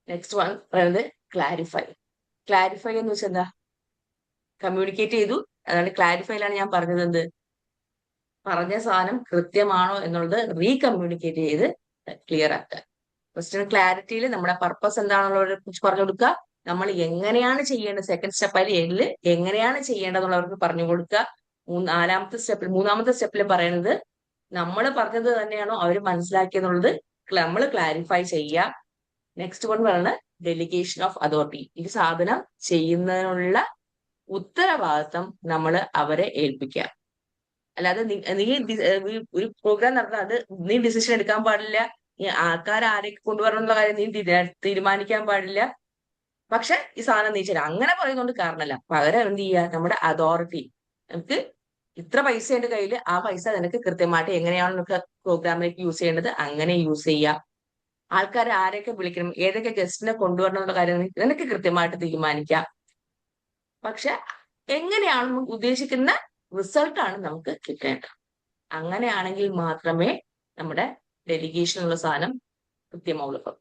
നെക്സ്റ്റ് വൺ പറയുന്നത് ക്ലാരിഫൈ. ക്ലാരിഫൈ എന്ന് വെച്ചാൽ എന്താ? കമ്മ്യൂണിക്കേറ്റ് ചെയ്തു, അതാണ് ക്ലാരിഫൈയിലാണ് ഞാൻ പറഞ്ഞത് എന്ത് പറഞ്ഞ സാധനം കൃത്യമാണോ എന്നുള്ളത് റീകമ്മ്യൂണിക്കേറ്റ് ചെയ്ത് ക്ലിയർ ആക്കുക. ക്വസ്റ്റ്യൻ ക്ലാരിറ്റിയിൽ നമ്മുടെ പർപ്പസ് എന്താണെന്നുള്ളവരെ കുറിച്ച് പറഞ്ഞു കൊടുക്കുക. നമ്മൾ എങ്ങനെയാണ് ചെയ്യേണ്ടത്, സെക്കൻഡ് സ്റ്റെപ്പിൽ എങ്ങനെയാണ് ചെയ്യേണ്ടതെന്നുള്ളവർക്ക് പറഞ്ഞു കൊടുക്കുക. മൂന്നാമത്തെ സ്റ്റെപ്പിൽ പറയുന്നത് നമ്മൾ പറഞ്ഞത് തന്നെയാണോ അവർ മനസ്സിലാക്കിയെന്നുള്ളത് നമ്മൾ ക്ലാരിഫൈ ചെയ്യുക. നെക്സ്റ്റ് വൺ പറയുന്നത് ഡെലിഗേഷൻ ഓഫ് അതോറിറ്റി. ഈ സാധനം ചെയ്യുന്നതിനുള്ള ഉത്തരവാദിത്തം നമ്മൾ അവരെ ഏൽപ്പിക്കുക. അല്ലാതെ നീ ഒരു പ്രോഗ്രാം നടത്താൻ അത് നീ ഡിസിഷൻ എടുക്കാൻ പാടില്ല, നീ ആൾക്കാരെ ആരൊക്കെ കൊണ്ടുവരണം എന്നുള്ള കാര്യം നീ തീരുമാനിക്കാൻ പാടില്ല. പക്ഷെ ഈ സാധനം നീ ചെയ്യണം അങ്ങനെ പറയുന്നതുകൊണ്ട് കാരണമല്ല. പകരം എന്ത് ചെയ്യുക, നമ്മുടെ അതോറിറ്റി, നമുക്ക് ഇത്ര പൈസ എന്റെ കയ്യിൽ, ആ പൈസ നിനക്ക് കൃത്യമായിട്ട് എങ്ങനെയാണ് നമുക്ക് പ്രോഗ്രാമിലേക്ക് യൂസ് ചെയ്യേണ്ടത് അങ്ങനെ യൂസ് ചെയ്യുക. ആൾക്കാരെ ആരെയൊക്കെ വിളിക്കണം, ഏതൊക്കെ ഗസ്റ്റിനെ കൊണ്ടുവരണം എന്നുള്ള കാര്യം നിനക്ക് കൃത്യമായിട്ട് തീരുമാനിക്കാം. പക്ഷെ എങ്ങനെയാണ് നമുക്ക് ഉദ്ദേശിക്കുന്ന റിസൾട്ടാണ് നമുക്ക് കിട്ടേണ്ടത്. അങ്ങനെയാണെങ്കിൽ മാത്രമേ നമ്മുടെ ഡെലിഗേഷനുള്ള സാധനം കൃത്യമാവുള്ളൂ.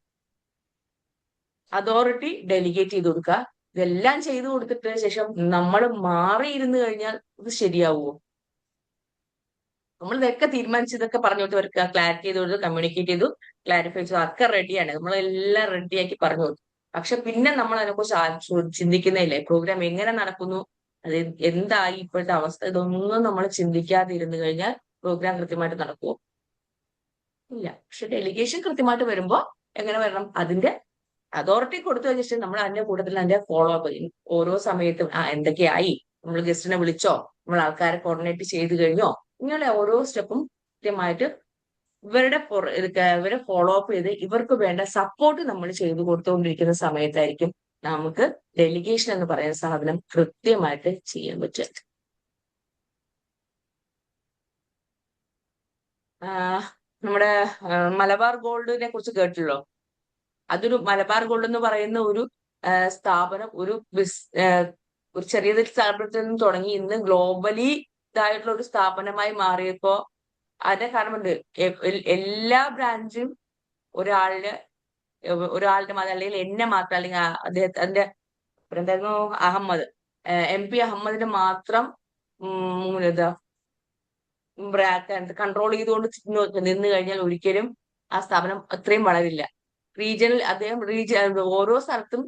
അതോറിറ്റി ഡെലിഗേറ്റ് ചെയ്ത് കൊടുക്കുക. ഇതെല്ലാം ചെയ്തു കൊടുത്തിട്ടതിന് ശേഷം നമ്മൾ മാറിയിരുന്നു കഴിഞ്ഞാൽ ഇത് ശരിയാവുമോ? നമ്മൾ ഇതൊക്കെ തീരുമാനിച്ച് ഇതൊക്കെ പറഞ്ഞു കൊടുത്ത് അവർക്ക് ക്ലാരിറ്റി ചെയ്ത് കൊടുത്ത് കമ്മ്യൂണിക്കേറ്റ് ചെയ്തു, ക്ലാരിഫൈ ചെയ്തു, ഒക്കെ റെഡിയാണ്, നമ്മളെല്ലാം റെഡിയാക്കി പറഞ്ഞു കൊടുത്തു. പക്ഷെ പിന്നെ നമ്മൾ അതിനെക്കുറിച്ച് ചിന്തിക്കുന്നില്ലേ, പ്രോഗ്രാം എങ്ങനെ നടക്കുന്നു, അത് എന്തായി ഇപ്പോഴത്തെ അവസ്ഥ, ഇതൊന്നും നമ്മൾ ചിന്തിക്കാതെ ഇരുന്ന് കഴിഞ്ഞാൽ പ്രോഗ്രാം കൃത്യമായിട്ട് നടക്കുമോ? ഇല്ല. പക്ഷെ ഡെലിഗേഷൻ കൃത്യമായിട്ട് വരുമ്പോ എങ്ങനെ വരണം, അതിന്റെ അതോറിറ്റി കൊടുത്തു കഴിഞ്ഞിട്ട് നമ്മൾ അതിന്റെ കൂട്ടത്തിൽ അതിന്റെ ഫോളോ അപ്പ് ചെയ്യും. ഓരോ സമയത്തും എന്തൊക്കെയായി, നമ്മൾ ഗസ്റ്റിനെ വിളിച്ചോ, നമ്മൾ ആൾക്കാരെ കോർഡിനേറ്റ് ചെയ്ത് കഴിഞ്ഞോ, ഇങ്ങനെ ഓരോ സ്റ്റെപ്പും കൃത്യമായിട്ട് ഇവരെ ഫോളോ അപ്പ് ചെയ്ത് ഇവർക്ക് വേണ്ട സപ്പോർട്ട് നമ്മൾ ചെയ്തു കൊടുത്തുകൊണ്ടിരിക്കുന്ന സമയത്തായിരിക്കും നമുക്ക് ഡെലിഗേഷൻ എന്ന് പറയുന്ന സാധനം കൃത്യമായിട്ട് ചെയ്യാൻ പറ്റുക. നമ്മുടെ മലബാർ ഗോൾഡിനെ കുറിച്ച് കേട്ടില്ലോ? മലബാർ ഗോൾഡ് എന്ന് പറയുന്ന ഒരു സ്ഥാപനം ഒരു ചെറിയ സ്ഥാപനത്തിൽ നിന്ന് തുടങ്ങി ഇന്ന് ഗ്ലോബലി ഇതായിട്ടുള്ള ഒരു സ്ഥാപനമായി മാറിയപ്പോ അതിന്റെ കാരണമുണ്ട്. എല്ലാ ബ്രാഞ്ചും ഒരാളുടെ മാത്രം, അല്ലെങ്കിൽ എന്നെ മാത്രം, അല്ലെങ്കിൽ അദ്ദേഹത്തിന്റെ എന്തായിരുന്നു അഹമ്മദ്, MP അഹമ്മദിനെ മാത്രം കൺട്രോൾ ചെയ്തുകൊണ്ട് നിന്ന് കഴിഞ്ഞാൽ ഒരിക്കലും ആ സ്ഥാപനം അത്രയും വളരില്ല. ഓരോ സ്ഥലത്തും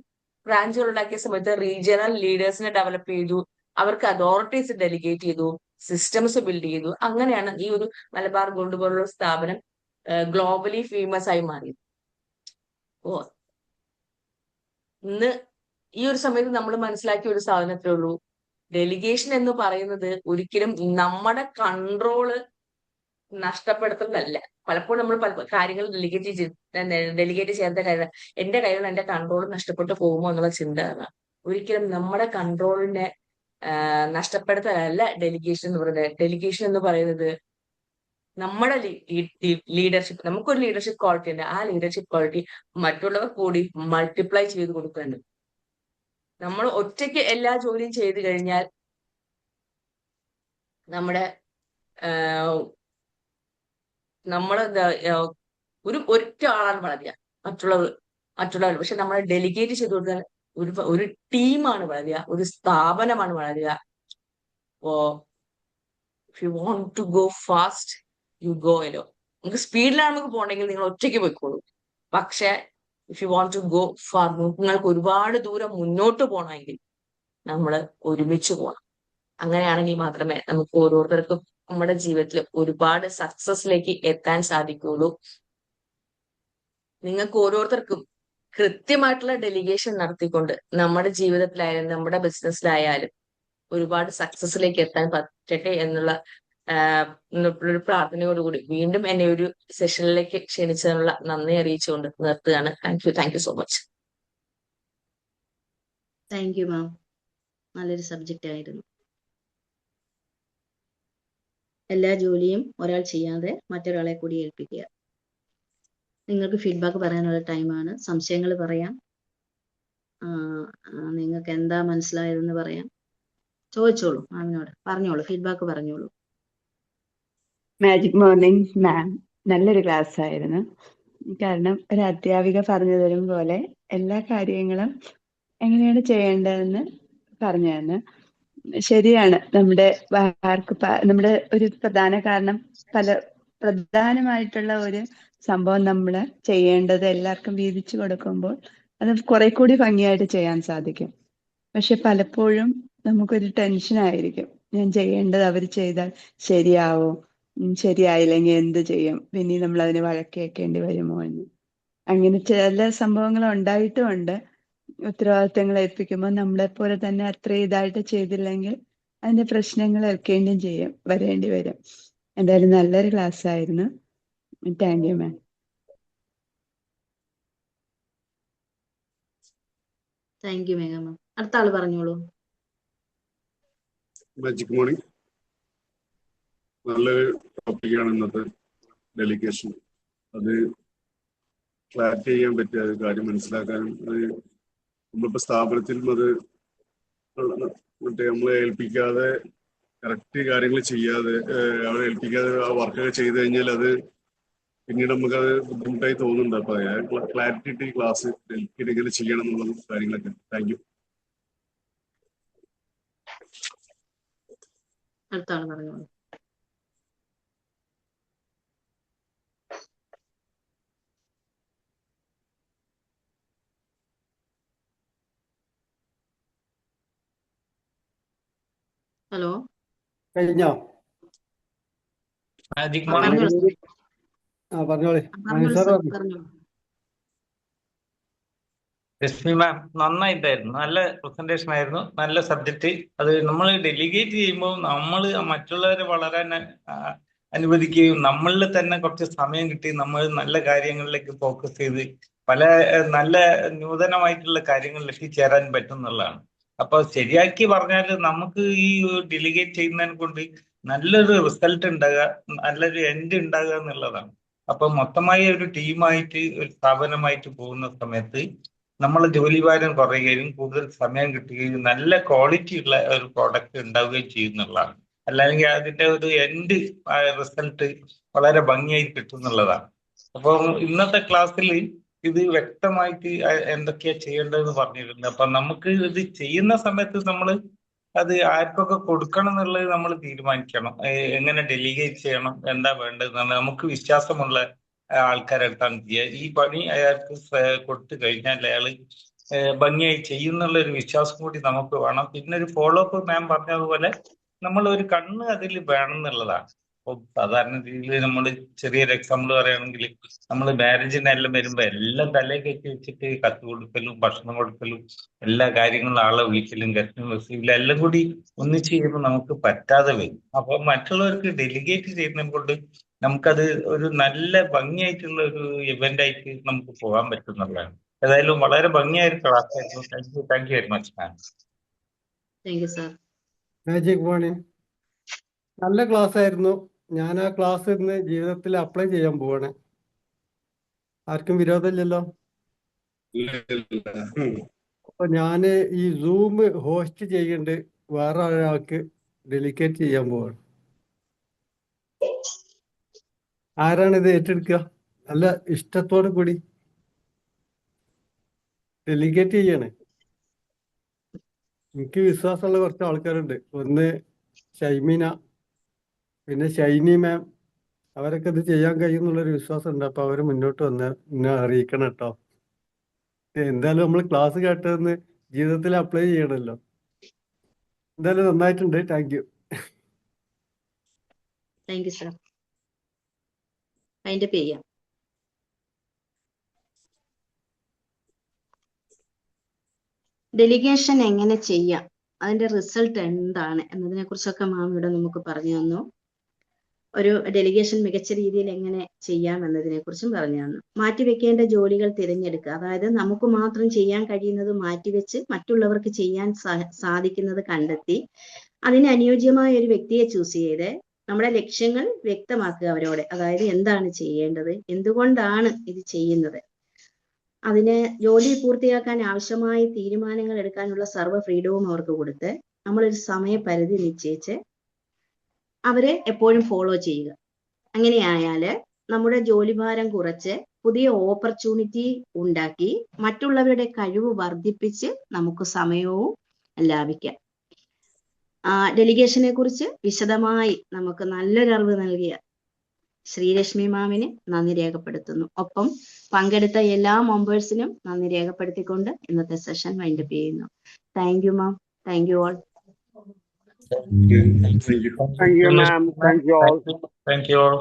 ബ്രാഞ്ചുകൾ ഉണ്ടാക്കിയ സമയത്ത് റീജിയണൽ ലീഡേഴ്സിനെ ഡെവലപ്പ് ചെയ്തു, അവർക്ക് അതോറിറ്റീസ് ഡെലിഗേറ്റ് ചെയ്തു, സിസ്റ്റംസ് ബിൽഡ് ചെയ്തു. അങ്ങനെയാണ് ഈ ഒരു മലബാർ ഗോൾഡ് പോലുള്ള സ്ഥാപനം ഗ്ലോബലി ഫേമസ് ആയി മാറിയത്. ഇന്ന് ഈ ഒരു സമയത്ത് നമ്മൾ മനസ്സിലാക്കിയ ഒരു സാധനത്തേ ഉള്ളൂ, ഡെലിഗേഷൻ എന്ന് പറയുന്നത് ഒരിക്കലും നമ്മുടെ കൺട്രോള് നഷ്ടപ്പെടുത്തുന്നതല്ല. പലപ്പോഴും നമ്മൾ കാര്യങ്ങൾ ഡെലിഗേറ്റ് ചെയ്യാത്ത കാര്യം എന്റെ കൈകൾ എന്റെ കൺട്രോൾ നഷ്ടപ്പെട്ടു പോകുമോ എന്നുള്ള ചിന്തയാണ്. ഒരിക്കലും നമ്മുടെ കൺട്രോളിനെ നഷ്ടപ്പെടുത്തലല്ല ഡെലിഗേഷൻ എന്ന് പറയുന്നത്. ഡെലിഗേഷൻ എന്ന് പറയുന്നത് നമ്മുടെ ലീഡർഷിപ്പ്, നമുക്കൊരു ലീഡർഷിപ്പ് ക്വാളിറ്റി ഉണ്ട്, ആ ലീഡർഷിപ്പ് ക്വാളിറ്റി മറ്റുള്ളവർ കൂടി മൾട്ടിപ്ലൈ ചെയ്ത് കൊടുക്കുന്നുണ്ട്. നമ്മൾ ഒറ്റയ്ക്ക് എല്ലാ ജോലിയും ചെയ്തു കഴിഞ്ഞാൽ നമ്മൾ ഒറ്റ ആളാണ് വളരുക, മറ്റുള്ളവർ പക്ഷെ നമ്മൾ ഡെലിഗേറ്റ് ചെയ്ത് കൊടുത്താൽ ഒരു ടീമാണ് വളരുക, ഒരു സ്ഥാപനമാണ് വളരുക. അപ്പോ if you want to go fast you go alone. നമുക്ക് സ്പീഡിലാണ് നമുക്ക് പോകണമെങ്കിൽ നിങ്ങൾ ഒറ്റയ്ക്ക് പോയിക്കോളൂ. പക്ഷെ if you want to go far, നിങ്ങൾക്ക് ഒരുപാട് ദൂരം മുന്നോട്ട് പോകണമെങ്കിൽ നമ്മൾ ഒരുമിച്ച് പോകണം. അങ്ങനെയാണെങ്കിൽ മാത്രമേ നമുക്ക് ഓരോരുത്തർക്കും നമ്മുടെ ജീവിതത്തിൽ ഒരുപാട് സക്സസിലേക്ക് എത്താൻ സാധിക്കുകയുള്ളൂ. നിങ്ങൾക്ക് ഓരോരുത്തർക്കും കൃത്യമായിട്ടുള്ള ഡെലിഗേഷൻ നടത്തിക്കൊണ്ട് നമ്മുടെ ജീവിതത്തിലായാലും നമ്മുടെ ബിസിനസ്സിലായാലും ഒരുപാട് സക്സസിലേക്ക് എത്താൻ പറ്റട്ടെ എന്നുള്ള ഒരു പ്രാർത്ഥനയോടുകൂടി വീണ്ടും എന്നെ ഒരു സെഷനിലേക്ക് ക്ഷണിച്ചതിനുള്ള നന്ദി അറിയിച്ചുകൊണ്ട് നിർത്തുകയാണ്. Thank you so much. Thank you മാം. നല്ലൊരു സബ്ജക്റ്റ് ആയിരുന്നു. എല്ലാ ജോലിയും ഒരാൾ ചെയ്യാതെ മറ്റൊരാളെ കൂടി ഏൽപ്പിക്കുക. നിങ്ങൾക്ക് ഫീഡ്ബാക്ക് പറയാനുള്ള ടൈമാണ്. സംശയങ്ങൾ പറയാം, നിങ്ങൾക്ക് എന്താ മനസ്സിലായതെന്ന് പറയാം. ചോദിച്ചോളൂ, മാമിനോട് പറഞ്ഞോളൂ, ഫീഡ്ബാക്ക് പറഞ്ഞോളൂ. മാജിക് മോർണിംഗ് മാം നല്ലൊരു ക്ലാസ് ആയിരുന്നു. കാരണം ഒരു അധ്യാപിക പറഞ്ഞു തരും പോലെ എല്ലാ കാര്യങ്ങളും എങ്ങനെയാണ് ചെയ്യേണ്ടതെന്ന് പറഞ്ഞു തന്നു. ശരിയാണ്, നമ്മുടെ ഒരു പ്രധാന കാരണം പ്രധാനമായിട്ടുള്ള ഒരു സംഭവം നമ്മൾ ചെയ്യേണ്ടത് എല്ലാവർക്കും വീതിച്ചു കൊടുക്കുമ്പോൾ അത് കുറെ കൂടി ഭംഗിയായിട്ട് ചെയ്യാൻ സാധിക്കും. പക്ഷെ പലപ്പോഴും നമുക്കൊരു ടെൻഷനായിരിക്കും, ഞാൻ ചെയ്യേണ്ടത് അവർ ചെയ്താൽ ശരിയാവോ, ശരിയായില്ലെങ്കിൽ എന്ത് ചെയ്യും, പിന്നെ നമ്മൾ അതിന് വഴക്ക് കേൾക്കേണ്ടി വരുമോ എന്ന്. അങ്ങനെ ചില സംഭവങ്ങൾ ഉണ്ടായിട്ടുമുണ്ട്. ഉത്തരവാദിത്തങ്ങൾ ഏൽപ്പിക്കുമ്പോൾ നമ്മളെ പോലെ തന്നെ അത്ര ഇതായിട്ട് ചെയ്തില്ലെങ്കിൽ അതിന്റെ പ്രശ്നങ്ങൾ ഏൽക്കേണ്ടിയും വരേണ്ടി വരും. എന്തായാലും നല്ലൊരു ക്ലാസ് ആയിരുന്നു. Thank you ma'am. Thank you Megha ma'am. അടുത്ത ആള് പറഞ്ഞോളൂ. മാജിക് മോർണിംഗ് നല്ലൊരു ടോപ്പിക്കാണ് ഇന്നത്തെ ഡെലിഗേഷൻ. അത് ക്ലാരിറ്റി ചെയ്യാൻ പറ്റിയ കാര്യം മനസ്സിലാക്കാനും അത് നമ്മളിപ്പോ സ്ഥാപനത്തിലും അത് നമ്മളെ ഏൽപ്പിക്കാതെ കറക്റ്റ് കാര്യങ്ങൾ ചെയ്യാതെ അവരെ ഏൽപ്പിക്കാതെ ആ വർക്കൊക്കെ ചെയ്ത് കഴിഞ്ഞാൽ അത് പിന്നീട് നമുക്കത് ബുദ്ധിമുട്ടായി തോന്നുന്നുണ്ട്. അപ്പൊ ക്ലാരിറ്റി ഇട്ട് ഈ ക്ലാസ് എങ്ങനെ ചെയ്യണം എന്നുള്ള കാര്യങ്ങളൊക്കെ. Thank you. അടുത്ത ആള് പറഞ്ഞോളൂ. ഹലോ, കഴിഞ്ഞോ? മാജിക് പറഞ്ഞോളൂ മോർണിംഗ്. സാർ. പറഞ്ഞോളി. പറഞ്ഞോളൂ സാർ സാർ, പറഞ്ഞു. പറഞ്ഞോളൂ. രശ്മി മാം നന്നായിട്ടായിരുന്നു, നല്ല പ്രസന്റേഷൻ ആയിരുന്നു, നല്ല സബ്ജക്റ്റ്. അത് നമ്മൾ ഡെലിഗേറ്റ് ചെയ്യുമ്പോൾ നമ്മൾ മറ്റുള്ളവരെ വളരാൻ അനുവദിക്കുകയും നമ്മളിൽ തന്നെ കുറച്ച് സമയം കിട്ടി നമ്മൾ നല്ല കാര്യങ്ങളിലേക്ക് ഫോക്കസ് ചെയ്ത് പല നല്ല നൂതനമായിട്ടുള്ള കാര്യങ്ങളിൽ എത്തിച്ചേരാൻ പറ്റുന്നുള്ളതാണ്. അപ്പൊ ശരിയാക്കി പറഞ്ഞാൽ നമുക്ക് ഈ ഡെലിഗേറ്റ് ചെയ്യുന്നതിനെ കൊണ്ട് നല്ലൊരു റിസൾട്ട് ഉണ്ടാകുക, നല്ലൊരു എൻഡ് ഉണ്ടാകുക എന്നുള്ളതാണ്. അപ്പൊ മൊത്തമായി ഒരു ടീമായിട്ട് ഒരു സ്ഥാപനമായിട്ട് പോകുന്ന സമയത്ത് നമ്മളെ ജോലിഭാരം കുറയുകയും കൂടുതൽ സമയം കിട്ടുകയും നല്ല ക്വാളിറ്റി ഉള്ള ഒരു പ്രോഡക്റ്റ് ഉണ്ടാവുകയും ചെയ്യുന്നുള്ളതാണ്. അല്ലെങ്കിൽ അതിന്റെ ഒരു എൻഡ് റിസൾട്ട് വളരെ ഭംഗിയായി കിട്ടുന്നുള്ളതാണ്. അപ്പോൾ ഇന്നത്തെ ക്ലാസ്സിൽ ഇത് വ്യക്തമായിട്ട് എന്തൊക്കെയാ ചെയ്യേണ്ടതെന്ന് പറഞ്ഞിട്ടുണ്ട്. അപ്പൊ നമുക്ക് ഇത് ചെയ്യുന്ന സമയത്ത് നമ്മൾ അത് ആർക്കൊക്കെ കൊടുക്കണം എന്നുള്ളത് നമ്മൾ തീരുമാനിക്കണം. എങ്ങനെ ഡെലിഗേറ്റ് ചെയ്യണം, എന്താ വേണ്ടതെന്നാണ് നമുക്ക് വിശ്വാസമുള്ള ആൾക്കാരെ അടുത്താണ് ചെയ്യുക. ഈ പണി അയാൾക്ക് കൊടുത്തു കഴിഞ്ഞാൽ അയാൾ ഭംഗിയായി ചെയ്യുന്നുള്ള ഒരു വിശ്വാസം കൂടി നമുക്ക് വേണം. പിന്നെ ഒരു ഫോളോ അപ്പ് മാം പറഞ്ഞതുപോലെ നമ്മൾ ഒരു കണ്ണ് അതിൽ വേണം എന്നുള്ളതാണ്. ഇപ്പൊ സാധാരണ രീതിയിൽ നമ്മൾ ചെറിയൊരു എക്സാമ്പിൾ പറയുകയാണെങ്കിൽ നമ്മൾ മാരേജിനെല്ലാം വരുമ്പോൾ എല്ലാം തലേ കയറ്റി വെച്ചിട്ട് കത്ത് കൊടുക്കലും ഭക്ഷണം കൊടുക്കലും എല്ലാ കാര്യങ്ങളും ആളെ വിളിക്കലും ഗസ്റ്റും റിസീവിലും എല്ലാം കൂടി ഒന്നിച്ച് ചെയ്യുമ്പോൾ നമുക്ക് പറ്റാതെ വരും. അപ്പൊ മറ്റുള്ളവർക്ക് ഡെലിഗേറ്റ് ചെയ്യുന്നത് കൊണ്ട് നമുക്കത് ഒരു നല്ല ഭംഗിയായിട്ടുള്ള ഒരു ഇവന്റ് ആയിട്ട് നമുക്ക് പോകാൻ പറ്റുന്നുള്ളതാണ്. ഏതായാലും വളരെ ഭംഗിയായ ക്ലാസ് ആയിരുന്നു. Thank you very much ma'am. Thank you sir. Magic morning നല്ല ക്ലാസ് ആയിരുന്നു. ഞാൻ ആ ക്ലാസ് ഇന്ന് ജീവിതത്തിൽ അപ്ലൈ ചെയ്യാൻ പോവാണ്. ആർക്കും വിരോധമില്ലല്ലോ? അപ്പൊ ഞാൻ ഈ സൂം ഹോസ്റ്റ് ചെയ്യേണ്ട വേറെ ഒരാൾക്ക് ഡെലിഗേറ്റ് ചെയ്യാൻ പോവാണ്. ആരാണ് ഇത് ഏറ്റെടുക്കുക? നല്ല ഇഷ്ടത്തോടു കൂടി ഡെലിഗേറ്റ് ചെയ്യണേ. എനിക്ക് വിശ്വാസമുള്ള കുറച്ച് ആൾക്കാരുണ്ട്. ഒന്ന് ഷൈമിന, പിന്നെ ഷൈനി മാം. അവരൊക്കെ ഇത് ചെയ്യാൻ കഴിയുമെന്നുള്ളൊരു വിശ്വാസം ഉണ്ട്. അപ്പൊ അവര് മുന്നോട്ട് വന്ന് എന്നെ അറിയിക്കണം കേട്ടോ. എന്തായാലും നമ്മൾ ക്ലാസ് കേട്ടതെന്ന് ജീവിതത്തിൽ അപ്ലൈ ചെയ്യണമല്ലോ. എന്തായാലും നന്നായിട്ടുണ്ട്. Thank you. Thank you sir. അതിന്റെ ചെയ്യാം. ഡെലിഗേഷൻ എങ്ങനെ ചെയ്യാം, അതിന്റെ റിസൾട്ട് എന്താണ് എന്നതിനെ കുറിച്ചൊക്കെ മാം ഇവിടെ നമുക്ക് പറഞ്ഞു തന്നു. ഒരു ഡെലിഗേഷൻ മികച്ച രീതിയിൽ എങ്ങനെ ചെയ്യാം എന്നതിനെ കുറിച്ചും പറഞ്ഞു തന്നു. മാറ്റിവെക്കേണ്ട ജോലികൾ തിരഞ്ഞെടുക്കുക, അതായത് നമുക്ക് മാത്രം ചെയ്യാൻ കഴിയുന്നത് മാറ്റിവെച്ച് മറ്റുള്ളവർക്ക് ചെയ്യാൻ സാധിക്കുന്നത് കണ്ടെത്തി അതിന് അനുയോജ്യമായ ഒരു വ്യക്തിയെ ചൂസ് ചെയ്ത് നമ്മുടെ ലക്ഷ്യങ്ങൾ വ്യക്തമാക്കുക അവരോട്. അതായത് എന്താണ് ചെയ്യേണ്ടത്, എന്തുകൊണ്ടാണ് ഇത് ചെയ്യുന്നത്, അതിന് ജോലി പൂർത്തിയാക്കാൻ ആവശ്യമായ തീരുമാനങ്ങൾ എടുക്കാനുള്ള സർവ്വ ഫ്രീഡവും അവർക്ക് കൊടുത്ത് നമ്മളൊരു സമയപരിധി നിശ്ചയിച്ച് അവരെ എപ്പോഴും ഫോളോ ചെയ്യുക. അങ്ങനെയായാല് നമ്മുടെ ജോലിഭാരം കുറച്ച് പുതിയ ഓപ്പർച്യൂണിറ്റി ഉണ്ടാക്കി മറ്റുള്ളവരുടെ കഴിവ് വർദ്ധിപ്പിച്ച് നമുക്ക് സമയവും ലാഭിക്കാം. ഡെലിഗേഷനെ കുറിച്ച് വിശദമായി നമുക്ക് നല്ലൊരു അറിവ് നൽകിയ ശ്രീലക്ഷ്മി മാമിന് നന്ദി രേഖപ്പെടുത്തുന്നു. ഒപ്പം പങ്കെടുത്ത എല്ലാ മെമ്പേഴ്സിനും നന്ദി രേഖപ്പെടുത്തിക്കൊണ്ട് ഇന്നത്തെ സെഷൻ വൈൻഡപ്പ് ചെയ്യുന്നു. Thank you ma'am. Thank you all. Thank you. Thank you, ma'am. Thank you all. Thank you all.